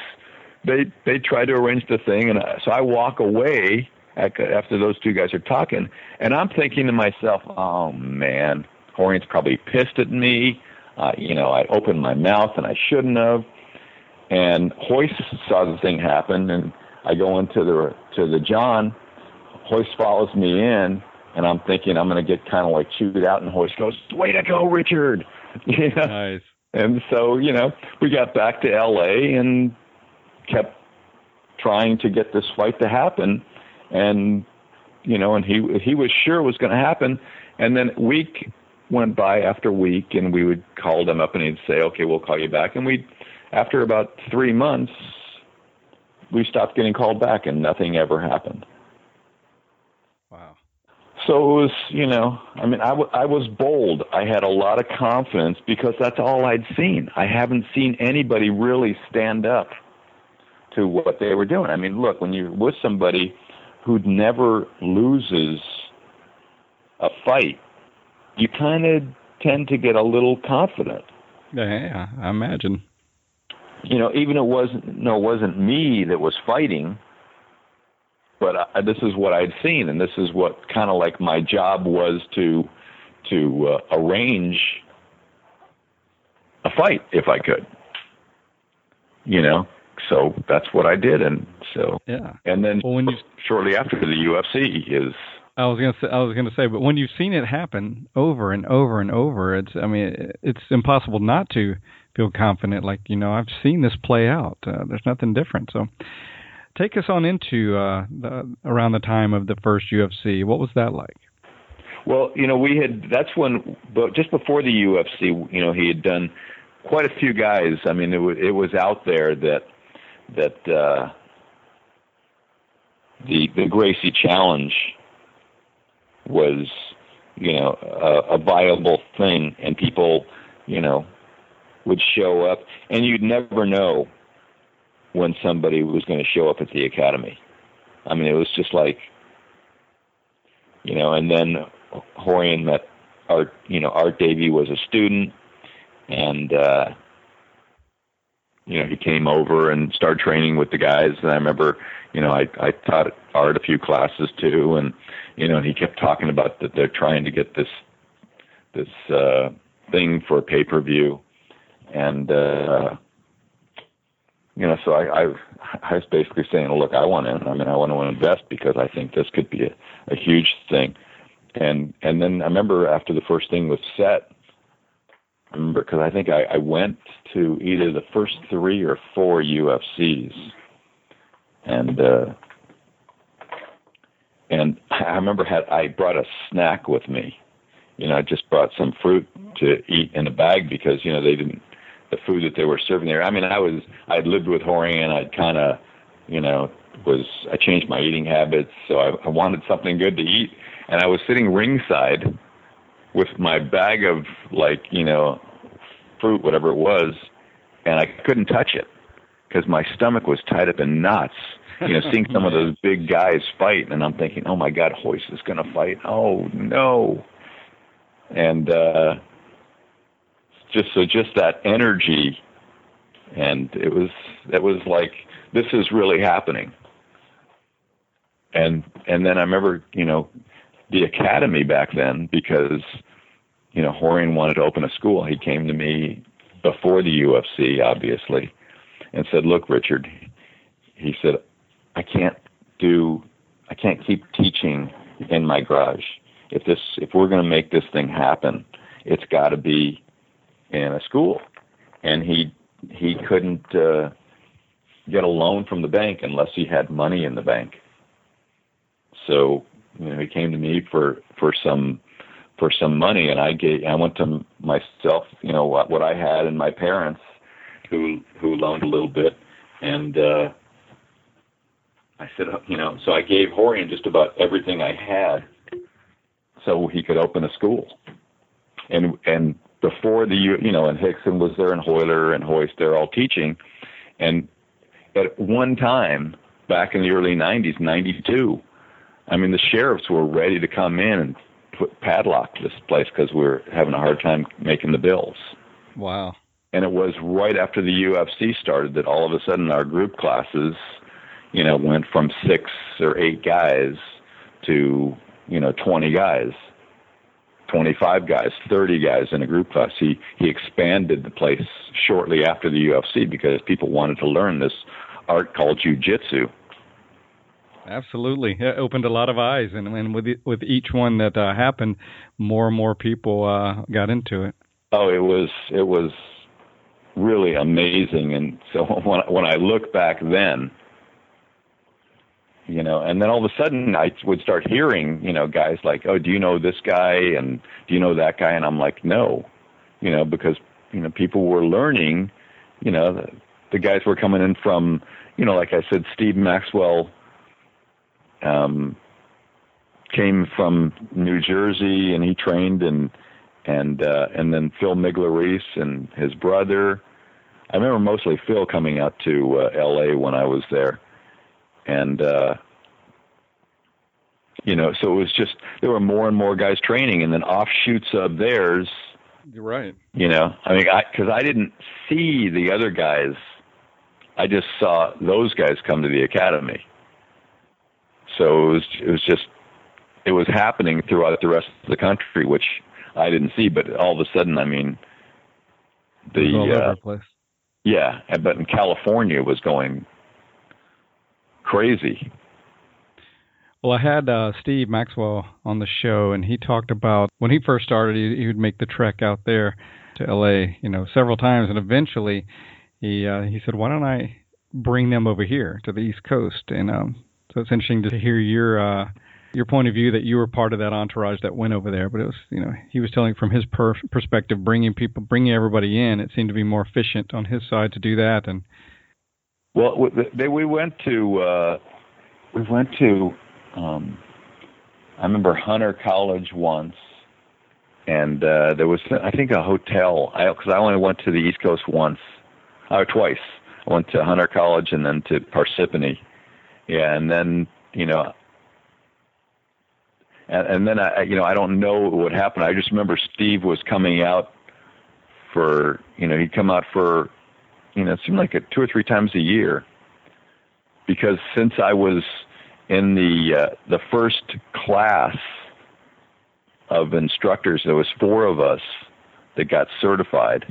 they try to arrange the thing. And so I walk away after those two guys are talking. And I'm thinking to myself, oh, man, Rorion's probably pissed at me. I opened my mouth and I shouldn't have. And Hoyce saw the thing happen, and I go into the John. Hoyce follows me in, and I'm thinking I'm going to get kind of chewed out. And Hoyce goes, "Way to go, Richard!" Nice. And so we got back to L.A. and kept trying to get this fight to happen, and and he was sure it was going to happen. And then week went by after week, and we would call them up, and he'd say, okay, we'll call you back. And after about 3 months, we stopped getting called back, and nothing ever happened. Wow. So it was, I was bold. I had a lot of confidence because that's all I'd seen. I haven't seen anybody really stand up to what they were doing. I mean, look, when you're with somebody who never loses a fight, you kind of tend to get a little confident. Yeah, I imagine. Even it wasn't me that was fighting, but this is what I'd seen, and this is what kind of like my job was to arrange a fight if I could. So that's what I did, and so yeah. And then shortly after the UFC is. I was gonna say, but when you've seen it happen over and over and over, it's impossible not to feel confident. Like, I've seen this play out. There's nothing different. So, take us on into around the time of the first UFC. What was that like? Well, that's when, but just before the UFC, he had done quite a few guys. I mean, it was out there that the Gracie challenge was, a viable thing, and people, would show up, and you'd never know when somebody was going to show up at the academy. I mean, it was just like, and then Rorion met Art Davey was a student, and, he came over and started training with the guys, and I remember, I taught Art a few classes too, and, and he kept talking about that they're trying to get this thing for pay-per-view, and, so I was basically saying, look, I want to invest because I think this could be a huge thing. And then I remember after the first thing was set, because I think I went to either the first 3 or 4 UFCs, and I remember I brought a snack with me. I just brought some fruit to eat in a bag because the food that they were serving there. I mean, I'd lived with Rorion. I'd kind of, I changed my eating habits, so I wanted something good to eat, and I was sitting ringside with my bag of fruit, whatever it was, and I couldn't touch it because my stomach was tied up in knots. Seeing some of those big guys fight, and I'm thinking, oh my God, Hoist is going to fight. Oh no. And just that energy, and it was like, this is really happening. And then I remember, the academy back then, because Rorion wanted to open a school. He came to me before the UFC, obviously, and said, look, Richard, he said, I can't keep teaching in my garage. If we're going to make this thing happen, it's got to be in a school. And he couldn't get a loan from the bank unless he had money in the bank. So, he came to me for some money, and I went to myself, what I had, and my parents who loaned a little bit, and I said, so I gave Rorion just about everything I had so he could open a school. And before and Hickson was there, and Hoyler and Hoist, they're all teaching, and at one time back in the early 90s, 92, I mean, the sheriffs were ready to come in and padlock this place because we were having a hard time making the bills. Wow. And it was right after the UFC started that all of a sudden our group classes, went from 6 or 8 guys to, 20 guys, 25 guys, 30 guys in a group class. He expanded the place shortly after the UFC because people wanted to learn this art called jiu-jitsu. Absolutely. It opened a lot of eyes, and with each one that happened, more and more people got into it. Oh, it was really amazing. And so when I look back then, and then all of a sudden I would start hearing, guys like, oh, do you know this guy? And do you know that guy? And I'm like, no, because, people were learning, the guys were coming in from, like I said, Steve Maxwell, came from New Jersey, and he trained, and then Phil Migler-Reese and his brother. I remember mostly Phil coming out to L.A. when I was there, and so it was just there were more and more guys training, and then offshoots of theirs. You're right. Because I didn't see the other guys, I just saw those guys come to the academy. So it was happening throughout the rest of the country, which I didn't see, but all of a sudden, all over the place. Yeah, but in California it was going crazy. Well, I had Steve Maxwell on the show, and he talked about when he first started, he would make the trek out there to L.A., several times, and eventually he said, why don't I bring them over here to the East Coast? And so it's interesting to hear your point of view that you were part of that entourage that went over there. But it was, he was telling from his perspective, bringing everybody in. It seemed to be more efficient on his side to do that. And well, we went to I remember Hunter College once, and there was, I think, a hotel. Because I only went to the East Coast twice. I went to Hunter College and then to Parsippany. Yeah, and then and then I don't know what happened. I just remember Steve was coming out for he'd come out for it seemed like 2 or 3 times a year, because since I was in the first class of instructors, there was 4 of us that got certified.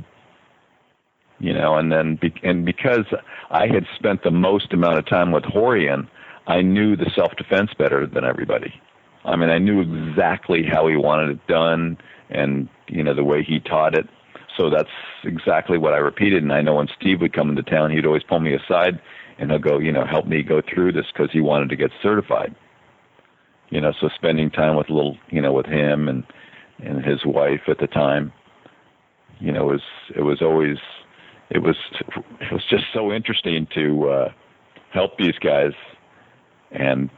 And then because I had spent the most amount of time with Rorion, I knew the self-defense better than everybody. I knew exactly how he wanted it done, and the way he taught it. So that's exactly what I repeated. And I know when Steve would come into town, he'd always pull me aside and he'll go, help me go through this, because he wanted to get certified. So spending time with with him and his wife at the time, it was just so interesting to help these guys, and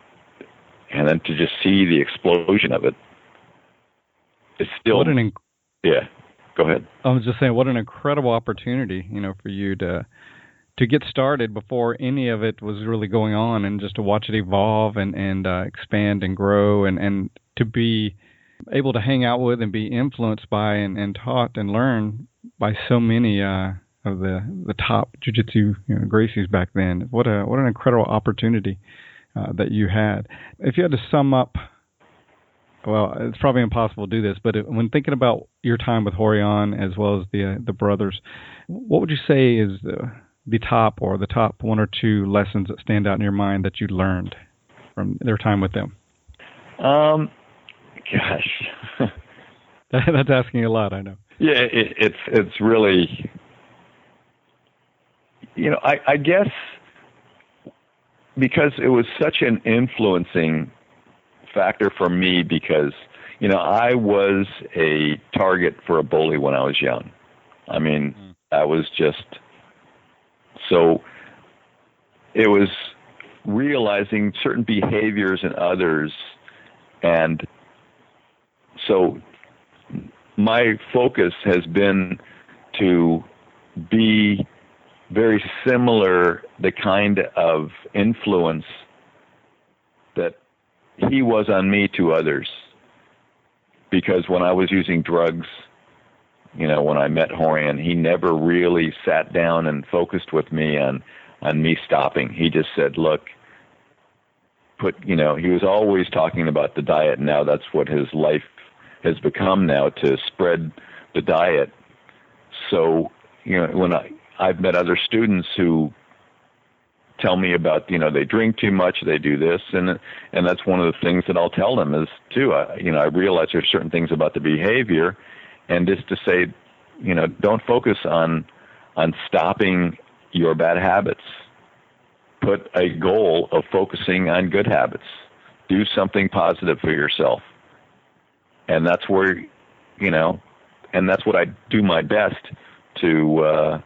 then to just see the explosion of it. It's still yeah. Go ahead. I was just saying, what an incredible opportunity, for you to get started before any of it was really going on, and just to watch it evolve and expand and grow, and to be able to hang out with and be influenced by and taught and learn by so many of the top jiu-jitsu Gracies back then. What an incredible opportunity that you had. If you had to sum up, well, it's probably impossible to do this, but when thinking about your time with Rorion as well as the brothers, what would you say is the top 1 or 2 lessons that stand out in your mind that you learned from their time with them? Gosh, that's asking a lot, I know. Yeah, it's really, I guess because it was such an influencing factor for me, because I was a target for a bully when I was young. I was just, so it was realizing certain behaviors in others, and so my focus has been to be very similar, the kind of influence that he was on me to others. Because when I was using drugs, when I met Rorion, he never really sat down and focused with me on me stopping. He just said, look, he was always talking about the diet. Now that's what his life has become now, to spread the diet. So, when I've met other students who tell me about, they drink too much, they do this, and that's one of the things that I'll tell them is too. I realize there's certain things about the behavior, and just to say, don't focus on stopping your bad habits. put a goal of focusing on good habits. Do something positive for yourself. And that's where, and that's what I do my best to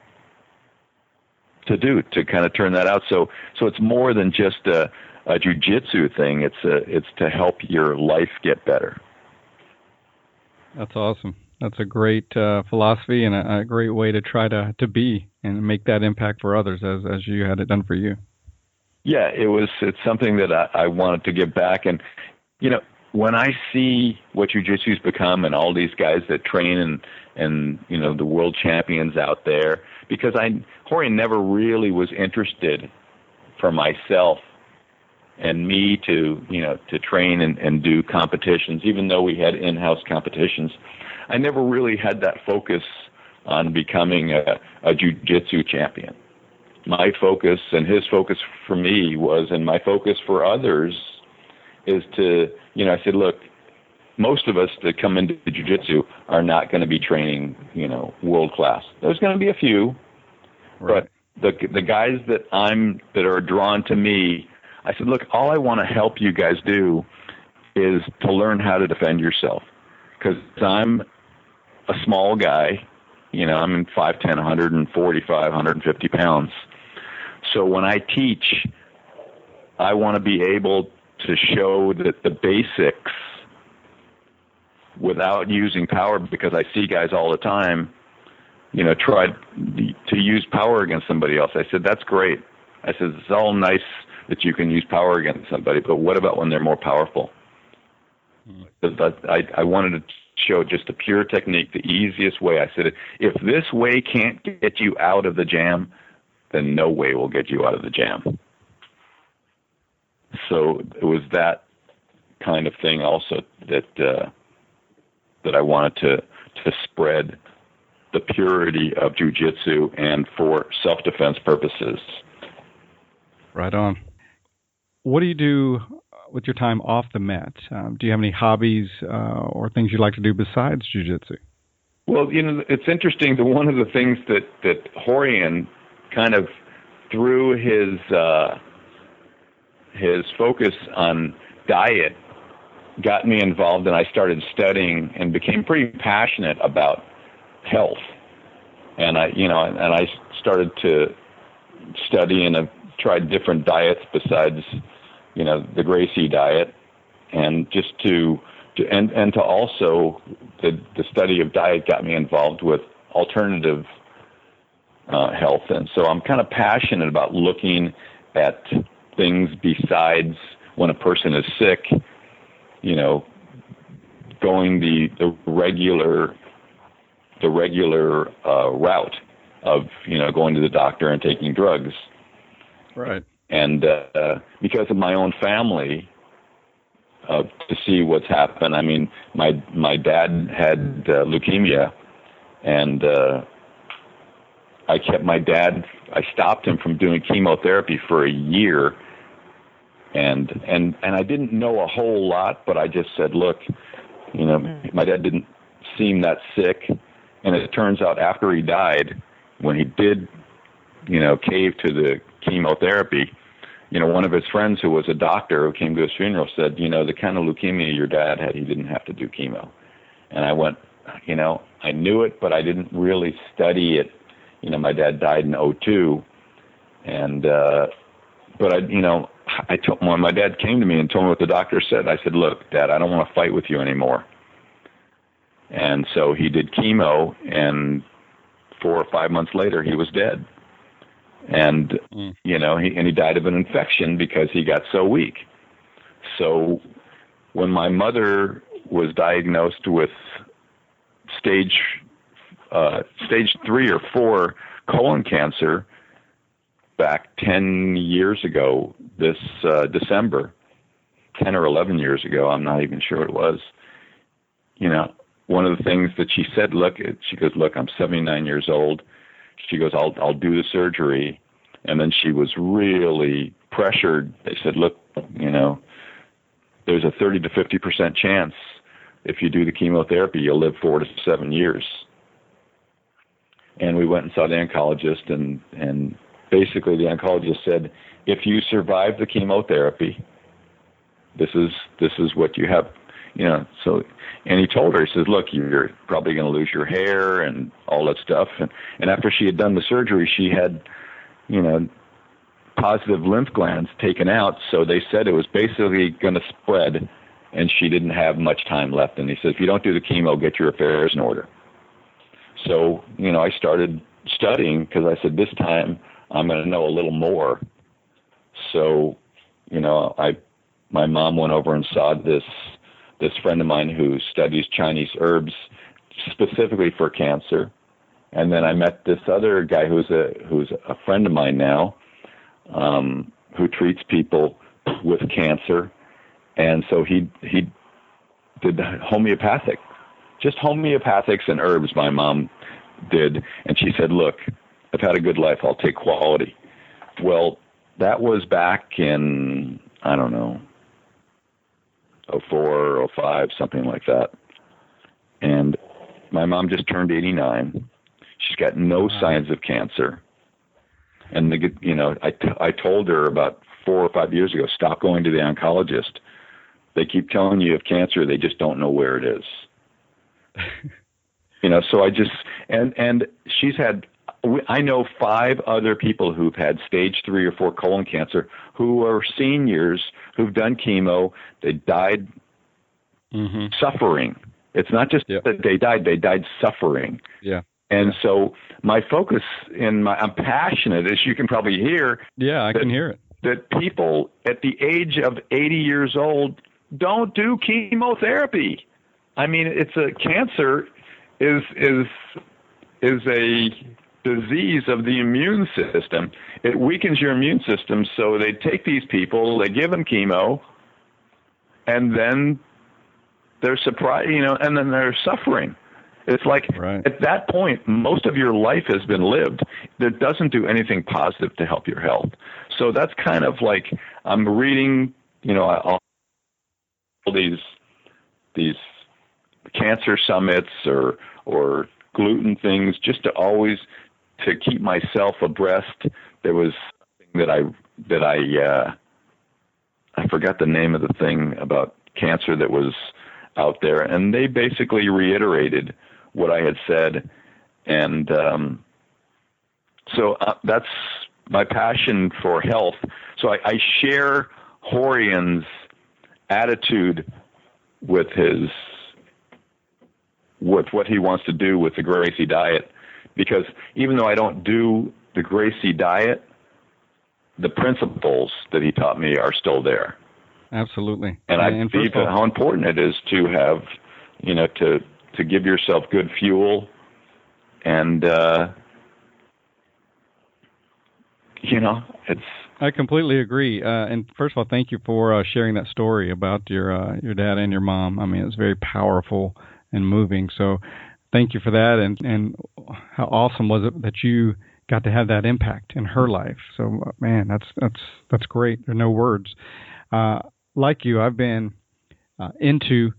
do, to kind of turn that out. So it's more than just a jiu-jitsu thing. It's to help your life get better. That's awesome. That's a great philosophy and a great way to try to be and make that impact for others as you had it done for you. Yeah, it's something that I wanted to give back. And, when I see what jiu-jitsu's become and all these guys that train and the world champions out there, because Rorion never really was interested for myself and me to train and do competitions, even though we had in-house competitions. I never really had that focus on becoming a jiu-jitsu champion. My focus and his focus for me was, and my focus for others is to, I said, look, most of us that come into jiu-jitsu are not going to be training, world class. There's going to be a few, right. But the guys that are drawn to me, I said, look, all I want to help you guys do is to learn how to defend yourself, because I'm a small guy, I'm in 5'10", 145, 150 pounds. So when I teach, I want to be able to show that the basics without using power, because I see guys all the time, try to use power against somebody else. I said, that's great. I said, it's all nice that you can use power against somebody, but what about when they're more powerful? I wanted to show just a pure technique, the easiest way. I said, if this way can't get you out of the jam, then no way will get you out of the jam. So it was that kind of thing also that I wanted to spread the purity of jiu-jitsu and for self-defense purposes. Right on. What do you do with your time off the mat? Do you have any hobbies or things you like to do besides jiu-jitsu? Well, it's interesting. One of the things that Rorion kind of through his focus on diet got me involved, and I started studying and became pretty passionate about health. And I started to study and I've tried different diets besides, the Gracie diet, and just to also the study of diet got me involved with alternative health. And so I'm kind of passionate about looking at things besides when a person is sick, going the regular route of, going to the doctor and taking drugs. Right. And because of my own family, to see what's happened. I mean, my dad had leukemia, and I stopped him from doing chemotherapy for a year, and I didn't know a whole lot, but I just said, look, my dad didn't seem that sick, and it turns out after he died, when he did, cave to the chemotherapy, one of his friends who was a doctor who came to his funeral said, the kind of leukemia your dad had, he didn't have to do chemo. And I went, I knew it, but I didn't really study it. My dad died in 2002, and but I told when my dad came to me and told me what the doctor said, I said, look, Dad, I don't want to fight with you anymore. And so he did chemo, and 4 or 5 months later, he was dead. And he died of an infection because he got so weak. So when my mother was diagnosed with stage 3 or 4 colon cancer back 10 years ago, this December, 10 or 11 years ago, I'm not even sure it was, one of the things that she said, she goes, look, I'm 79 years old. She goes, I'll do the surgery. And then she was really pressured. They said, look, there's a 30 to 50% chance if you do the chemotherapy, you'll live 4 to 7 years. And we went and saw the oncologist, and basically the oncologist said, if you survive the chemotherapy, this is what you have, So, and he told her, he says, look, you're probably going to lose your hair and all that stuff. And after she had done the surgery, she had, positive lymph glands taken out. So they said it was basically going to spread, and she didn't have much time left. And he said, if you don't do the chemo, get your affairs in order. So, I started studying because I said, this time I'm going to know a little more. So, my mom went over and saw this friend of mine who studies Chinese herbs specifically for cancer. And then I met this other guy who's a friend of mine now, who treats people with cancer. And so he did homeopathics and herbs my mom did. And she said, look, I've had a good life. I'll take quality. Well, that was back in, I don't know, 04, 05, something like that. And my mom just turned 89. She's got no signs of cancer. And I told her about 4 or 5 years ago, stop going to the oncologist. They keep telling you you have cancer. They just don't know where it is. So I just, and she's had, I know 5 other people who've had stage 3 or 4 colon cancer who are seniors who've done chemo. They died suffering. It's not just that they died suffering. Yeah. And so my focus I'm passionate, as you can probably hear. Yeah, I can hear it. That people at the age of 80 years old don't do chemotherapy. I mean, cancer is a disease of the immune system. It weakens your immune system, so they take these people, they give them chemo, and then they're surprised, and then they're suffering. It's like At that point, most of your life has been lived. That doesn't do anything positive to help your health. So that's kind of like I'm reading, all these cancer summits or gluten things just to keep myself abreast. There was something that I forgot the name of the thing about cancer that was out there, and they basically reiterated what I had said. And so that's my passion for health. So I share Horion's attitude with what he wants to do with the Gracie diet, because even though I don't do the Gracie diet, the principles that he taught me are still there. Absolutely. And I see how important it is to have, to give yourself good fuel, and it's. I completely agree. And first of all, thank you for sharing that story about your dad and your mom. I mean, it's very powerful and moving. So, thank you for that. And how awesome was it that you got to have that impact in her life? So, man, that's great. There are no words. Like you, I've been into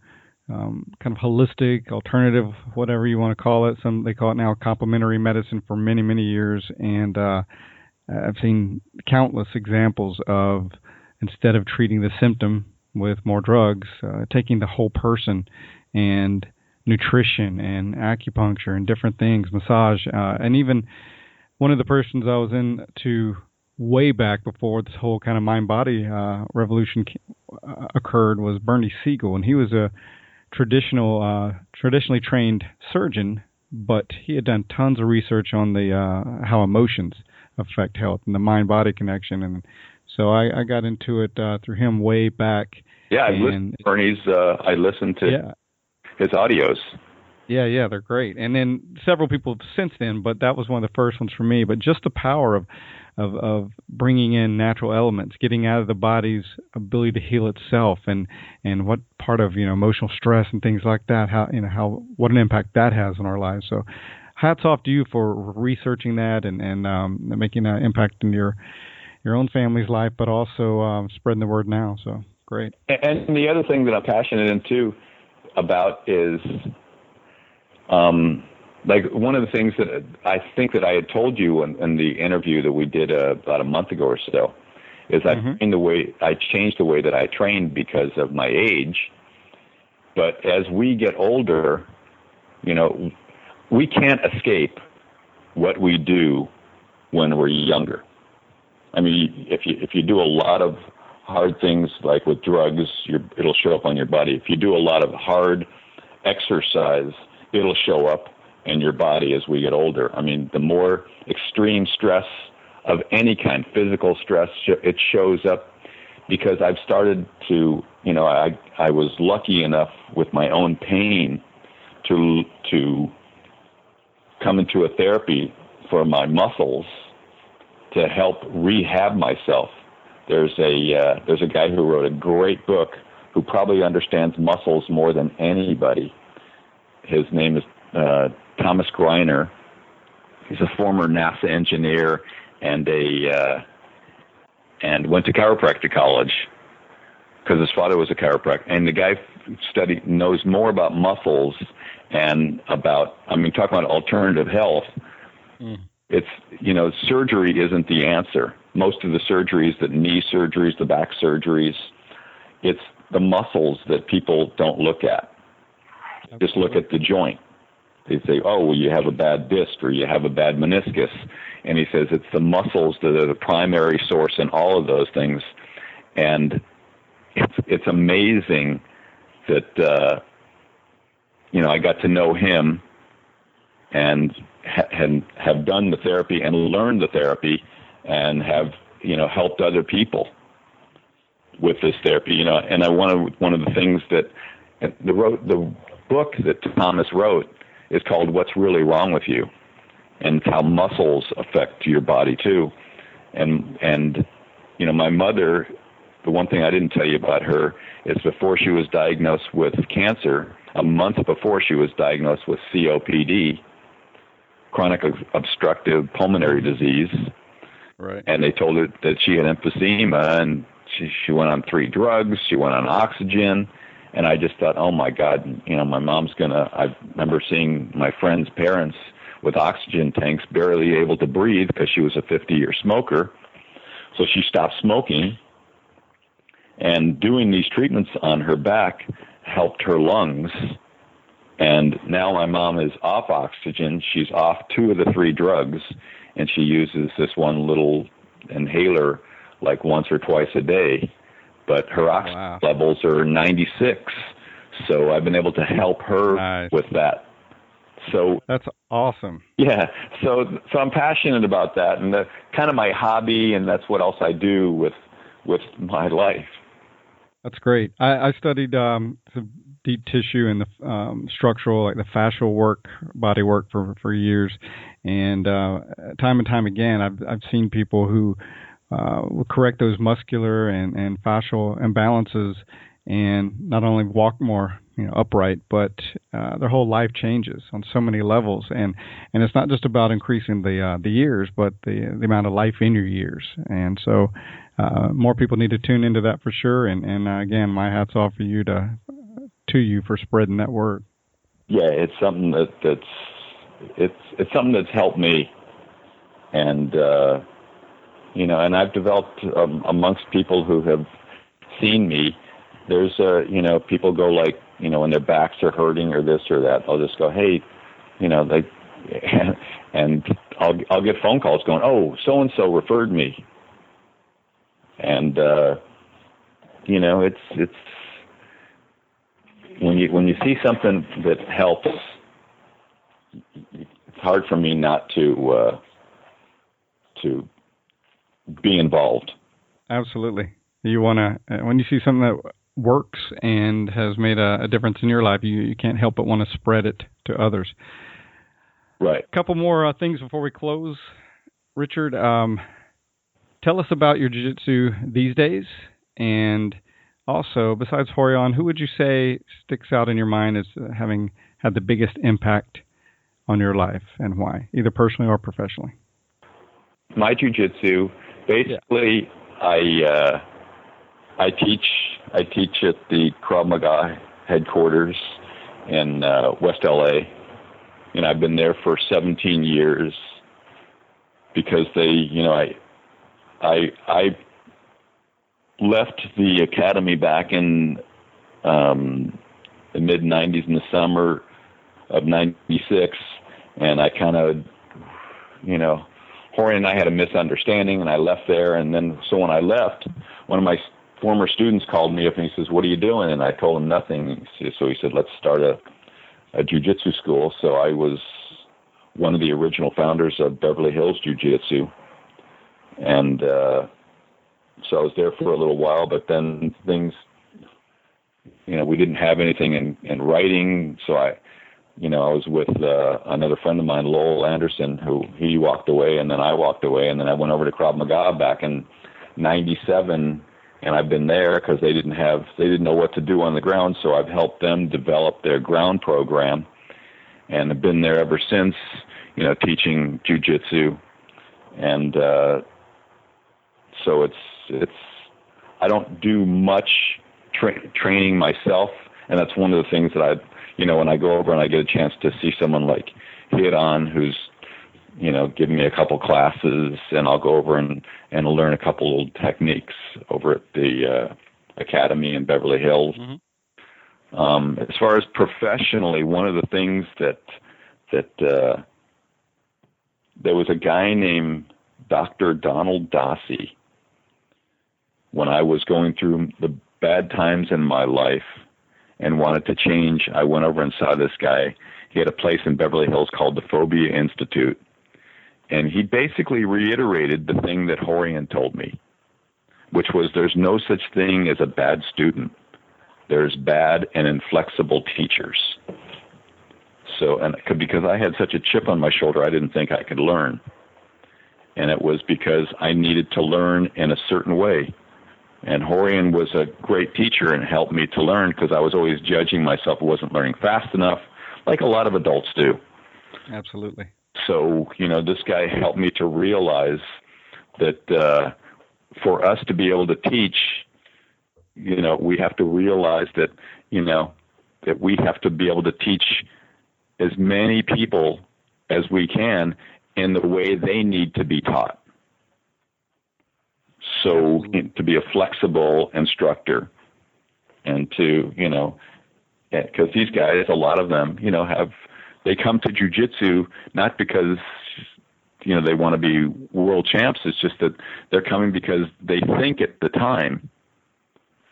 kind of holistic, alternative, whatever you want to call it. They call it now complementary medicine for many, many years. And I've seen countless examples of, instead of treating the symptom with more drugs, taking the whole person, and nutrition and acupuncture and different things, massage. And even one of the persons I was into way back before this whole kind of mind-body revolution occurred was Bernie Siegel, and he was a traditionally trained surgeon, but he had done tons of research on the how emotions affect health and the mind-body connection, and so I got into it through him way back. Yeah, I listened to Bernie's. I listened to his audios. Yeah, they're great. And then several people since then, but that was one of the first ones for me. But just the power of bringing in natural elements, getting out of the body's ability to heal itself, and what part of emotional stress and things like that, how what an impact that has on our lives. So, hats off to you for researching that and making an impact in your own family's life, but also spreading the word now. So great. And the other thing that I'm passionate about is like one of the things that I think that I had told you in the interview that we did about a month ago or so is I changed the way that I trained because of my age. But as we get older, you know, we can't escape what we do when we're younger. I mean, if you do a lot of hard things like with drugs, it'll show up on your body. If you do a lot of hard exercise, it'll show up in your body as we get older. I mean, the more extreme stress of any kind, physical stress, it shows up because I've started to, you know, I was lucky enough with my own pain to come into a therapy for my muscles to help rehab myself. There's a guy who wrote a great book who probably understands muscles more than anybody. His name is Thomas Greiner. He's a former NASA engineer and went to chiropractic college because his father was a chiropractor. And the guy knows more about muscles and about, I mean, talking about alternative health. It's, you know, surgery isn't the answer. Most of the surgeries, the knee surgeries, the back surgeries, it's the muscles that people don't look at. Just look at the joint. They say, oh, well, you have a bad disc or you have a bad meniscus. And he says it's the muscles that are the primary source in all of those things. And it's amazing that, you know, I got to know him and have done the therapy and learned the therapy and have, you know, helped other people with this therapy, you know. And one of the things that the book that Thomas wrote is called What's Really Wrong with You, and it's how muscles affect your body too. And you know, my mother, the one thing I didn't tell you about her is before she was diagnosed with cancer, a month before she was diagnosed with COPD, chronic obstructive pulmonary disease. Right. And they told her that she had emphysema, and she went on 3 drugs, she went on oxygen, and I just thought, oh my God, you know, my mom's I remember seeing my friend's parents with oxygen tanks barely able to breathe because she was a 50-year smoker. So she stopped smoking, and doing these treatments on her back helped her lungs. And now my mom is off oxygen. She's off 2 of the 3 drugs, and she uses this one little inhaler like once or twice a day. But her oxygen levels are 96. So I've been able to help her with that. So that's awesome. Yeah. So I'm passionate about that, and that's kind of my hobby, and that's what else I do with my life. That's great. I studied the deep tissue and the structural, like the fascial work, body work for years, and time and time again, I've seen people who will correct those muscular and fascial imbalances, and not only walk more, you know, upright, but their whole life changes on so many levels. And it's not just about increasing the years, but the amount of life in your years. And so more people need to tune into that for sure. And again, my hat's off for you to you for spreading that word. Yeah, it's something it's something that's helped me, and you know, and I've developed amongst people who have seen me. There's you know, people go like, you know, when their backs are hurting or this or that, I'll just go, hey, you know, like, and I'll get phone calls going, oh, so and so referred me, and you know, it's when you see something that helps, it's hard for me not to be involved. Absolutely. You want to, when you see something that works and has made a difference in your life, you can't help but want to spread it to others. Right. A couple more things before we close. Richard, tell us about your jiu-jitsu these days, and also, besides Rorion, who would you say sticks out in your mind as having had the biggest impact on your life, and why, either personally or professionally? My jiu-jitsu, basically, yeah. I teach at the Krav Maga headquarters in West LA, I've been there for 17 years because I left the academy back in the mid 90s in the summer of 96, and I kind of, Rorion and I had a misunderstanding, and I left there. And then, so when I left, one of my former students called me up and he says, "What are you doing?" And I told him nothing. So he said, "Let's start a jiu-jitsu school." So I was one of the original founders of Beverly Hills Jiu-Jitsu. And so I was there for a little while, but then things, we didn't have anything in writing. So I was with another friend of mine, Lowell Anderson, who he walked away, and then I walked away, and then I went over to Krav Maga back in 97, and I've been there because they didn't know what to do on the ground, so I've helped them develop their ground program, and have been there ever since, teaching jiu-jitsu. And so it's I don't do much training myself, and that's one of the things that when I go over and I get a chance to see someone like Hit-On, who's, giving me a couple classes, and I'll go over and learn a couple old techniques over at the academy in Beverly Hills. Mm-hmm. As far as professionally, one of the things that there was a guy named Dr. Donald Dossie. When I was going through the bad times in my life and wanted to change, I went over and saw this guy. He had a place in Beverly Hills called the Phobia Institute. And he basically reiterated the thing that Rorion told me, which was there's no such thing as a bad student. There's bad and inflexible teachers. So, and because I had such a chip on my shoulder, I didn't think I could learn. And it was because I needed to learn in a certain way. And Rorion was a great teacher and helped me to learn because I was always judging myself. I wasn't learning fast enough, like a lot of adults do. Absolutely. So, this guy helped me to realize that for us to be able to teach, we have to realize that, that we have to be able to teach as many people as we can in the way they need to be taught. So to be a flexible instructor and to, because these guys, a lot of them, they come to jiu-jitsu not because, they want to be world champs. It's just that they're coming because they think at the time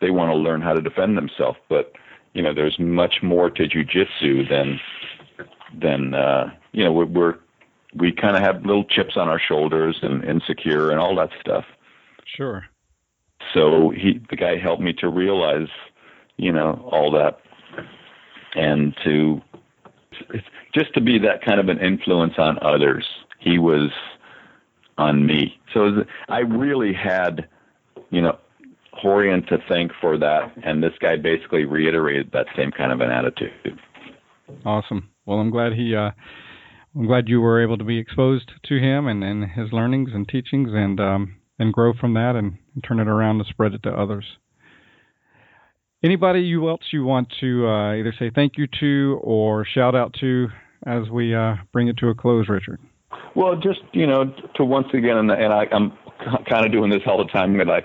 they want to learn how to defend themselves. But, there's much more to jiu-jitsu than we kind of have little chips on our shoulders and insecure and all that stuff. Sure. So the guy helped me to realize, all that, and just to be that kind of an influence on others. He was on me. So I really had, Rorion to thank for that, and this guy basically reiterated that same kind of an attitude. Awesome. Well, I'm glad I'm glad you were able to be exposed to him and his learnings and teachings, and grow from that and turn it around and spread it to others. Anybody else you want to either say thank you to or shout out to as we bring it to a close, Richard? Well, just, to once again, and I'm kind of doing this all the time, that I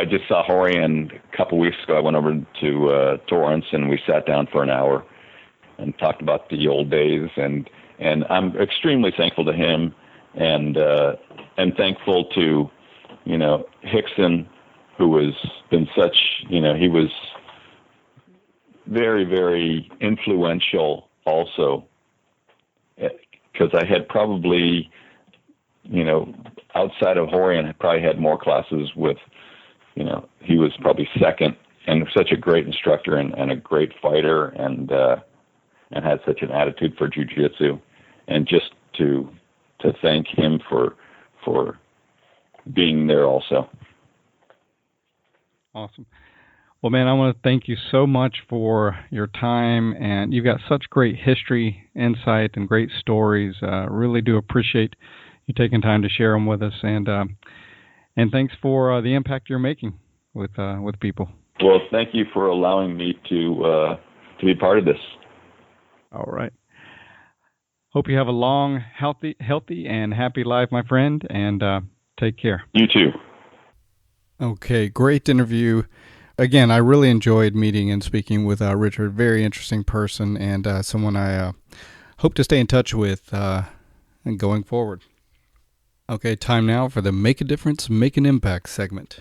just saw Rorion a couple weeks ago. I went over to Torrance, and we sat down for an hour and talked about the old days, and I'm extremely thankful to him, and thankful to, Hickson, who has been such, he was very, very influential also, because I had probably, outside of Rorion, I probably had more classes with, he was probably second, and such a great instructor and a great fighter, and had such an attitude for jiu-jitsu, and just to thank him for being there also. Awesome. Well, man, I want to thank you so much for your time, and you've got such great history, insight, and great stories. Really do appreciate you taking time to share them with us, and thanks for the impact you're making with people. Well, thank you for allowing me to be part of this. All right. Hope you have a long, healthy, and happy life, my friend, and take care. You too. Okay, great interview. Again, I really enjoyed meeting and speaking with Richard. Very interesting person, and someone I hope to stay in touch with and going forward. Okay, time now for the Make a Difference, Make an Impact segment.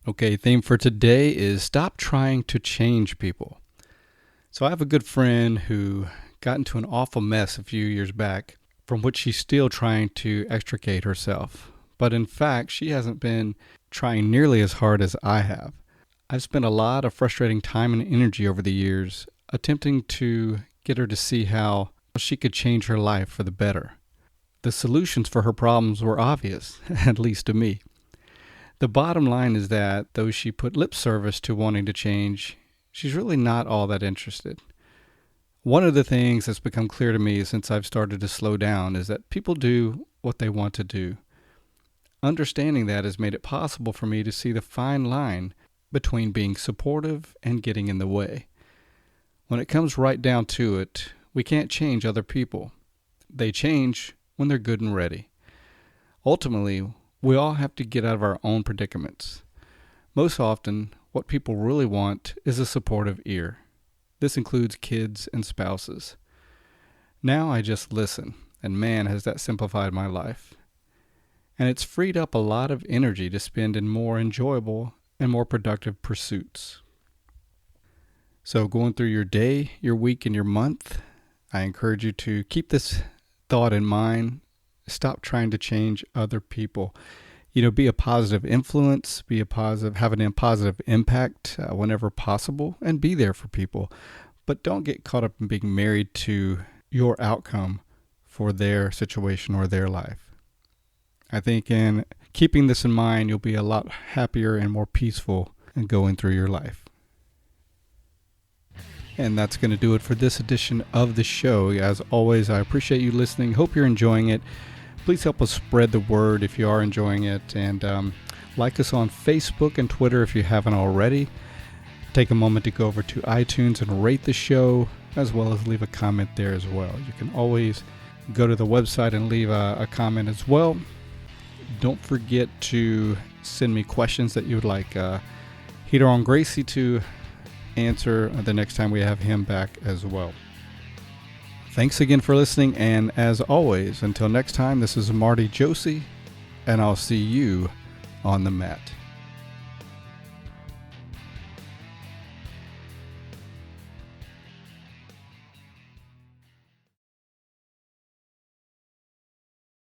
Okay, theme for today is stop trying to change people. So I have a good friend who got into an awful mess a few years back from which she's still trying to extricate herself. But in fact, she hasn't been trying nearly as hard as I have. I've spent a lot of frustrating time and energy over the years attempting to get her to see how she could change her life for the better. The solutions for her problems were obvious, at least to me. The bottom line is that though she put lip service to wanting to change, she's really not all that interested. One of the things that's become clear to me since I've started to slow down is that people do what they want to do. Understanding that has made it possible for me to see the fine line between being supportive and getting in the way. When it comes right down to it, we can't change other people. They change when they're good and ready. Ultimately, we all have to get out of our own predicaments. Most often, what people really want is a supportive ear. This includes kids and spouses. Now I just listen, and man, has that simplified my life. And it's freed up a lot of energy to spend in more enjoyable and more productive pursuits. So going through your day, your week, and your month, I encourage you to keep this thought in mind. Stop trying to change other people. Be a positive influence, have a positive impact whenever possible, and be there for people. But don't get caught up in being married to your outcome for their situation or their life. I think in keeping this in mind, you'll be a lot happier and more peaceful in going through your life. And that's going to do it for this edition of the show. As always, I appreciate you listening. Hope you're enjoying it. Please help us spread the word if you are enjoying it, and like us on Facebook and Twitter if you haven't already. Take a moment to go over to iTunes and rate the show, as well as leave a comment there as well. You can always go to the website and leave a comment as well. Don't forget to send me questions that you would like Rorion Gracie to answer the next time we have him back as well. Thanks again for listening, and as always, until next time, this is Marty Josie, and I'll see you on the mat.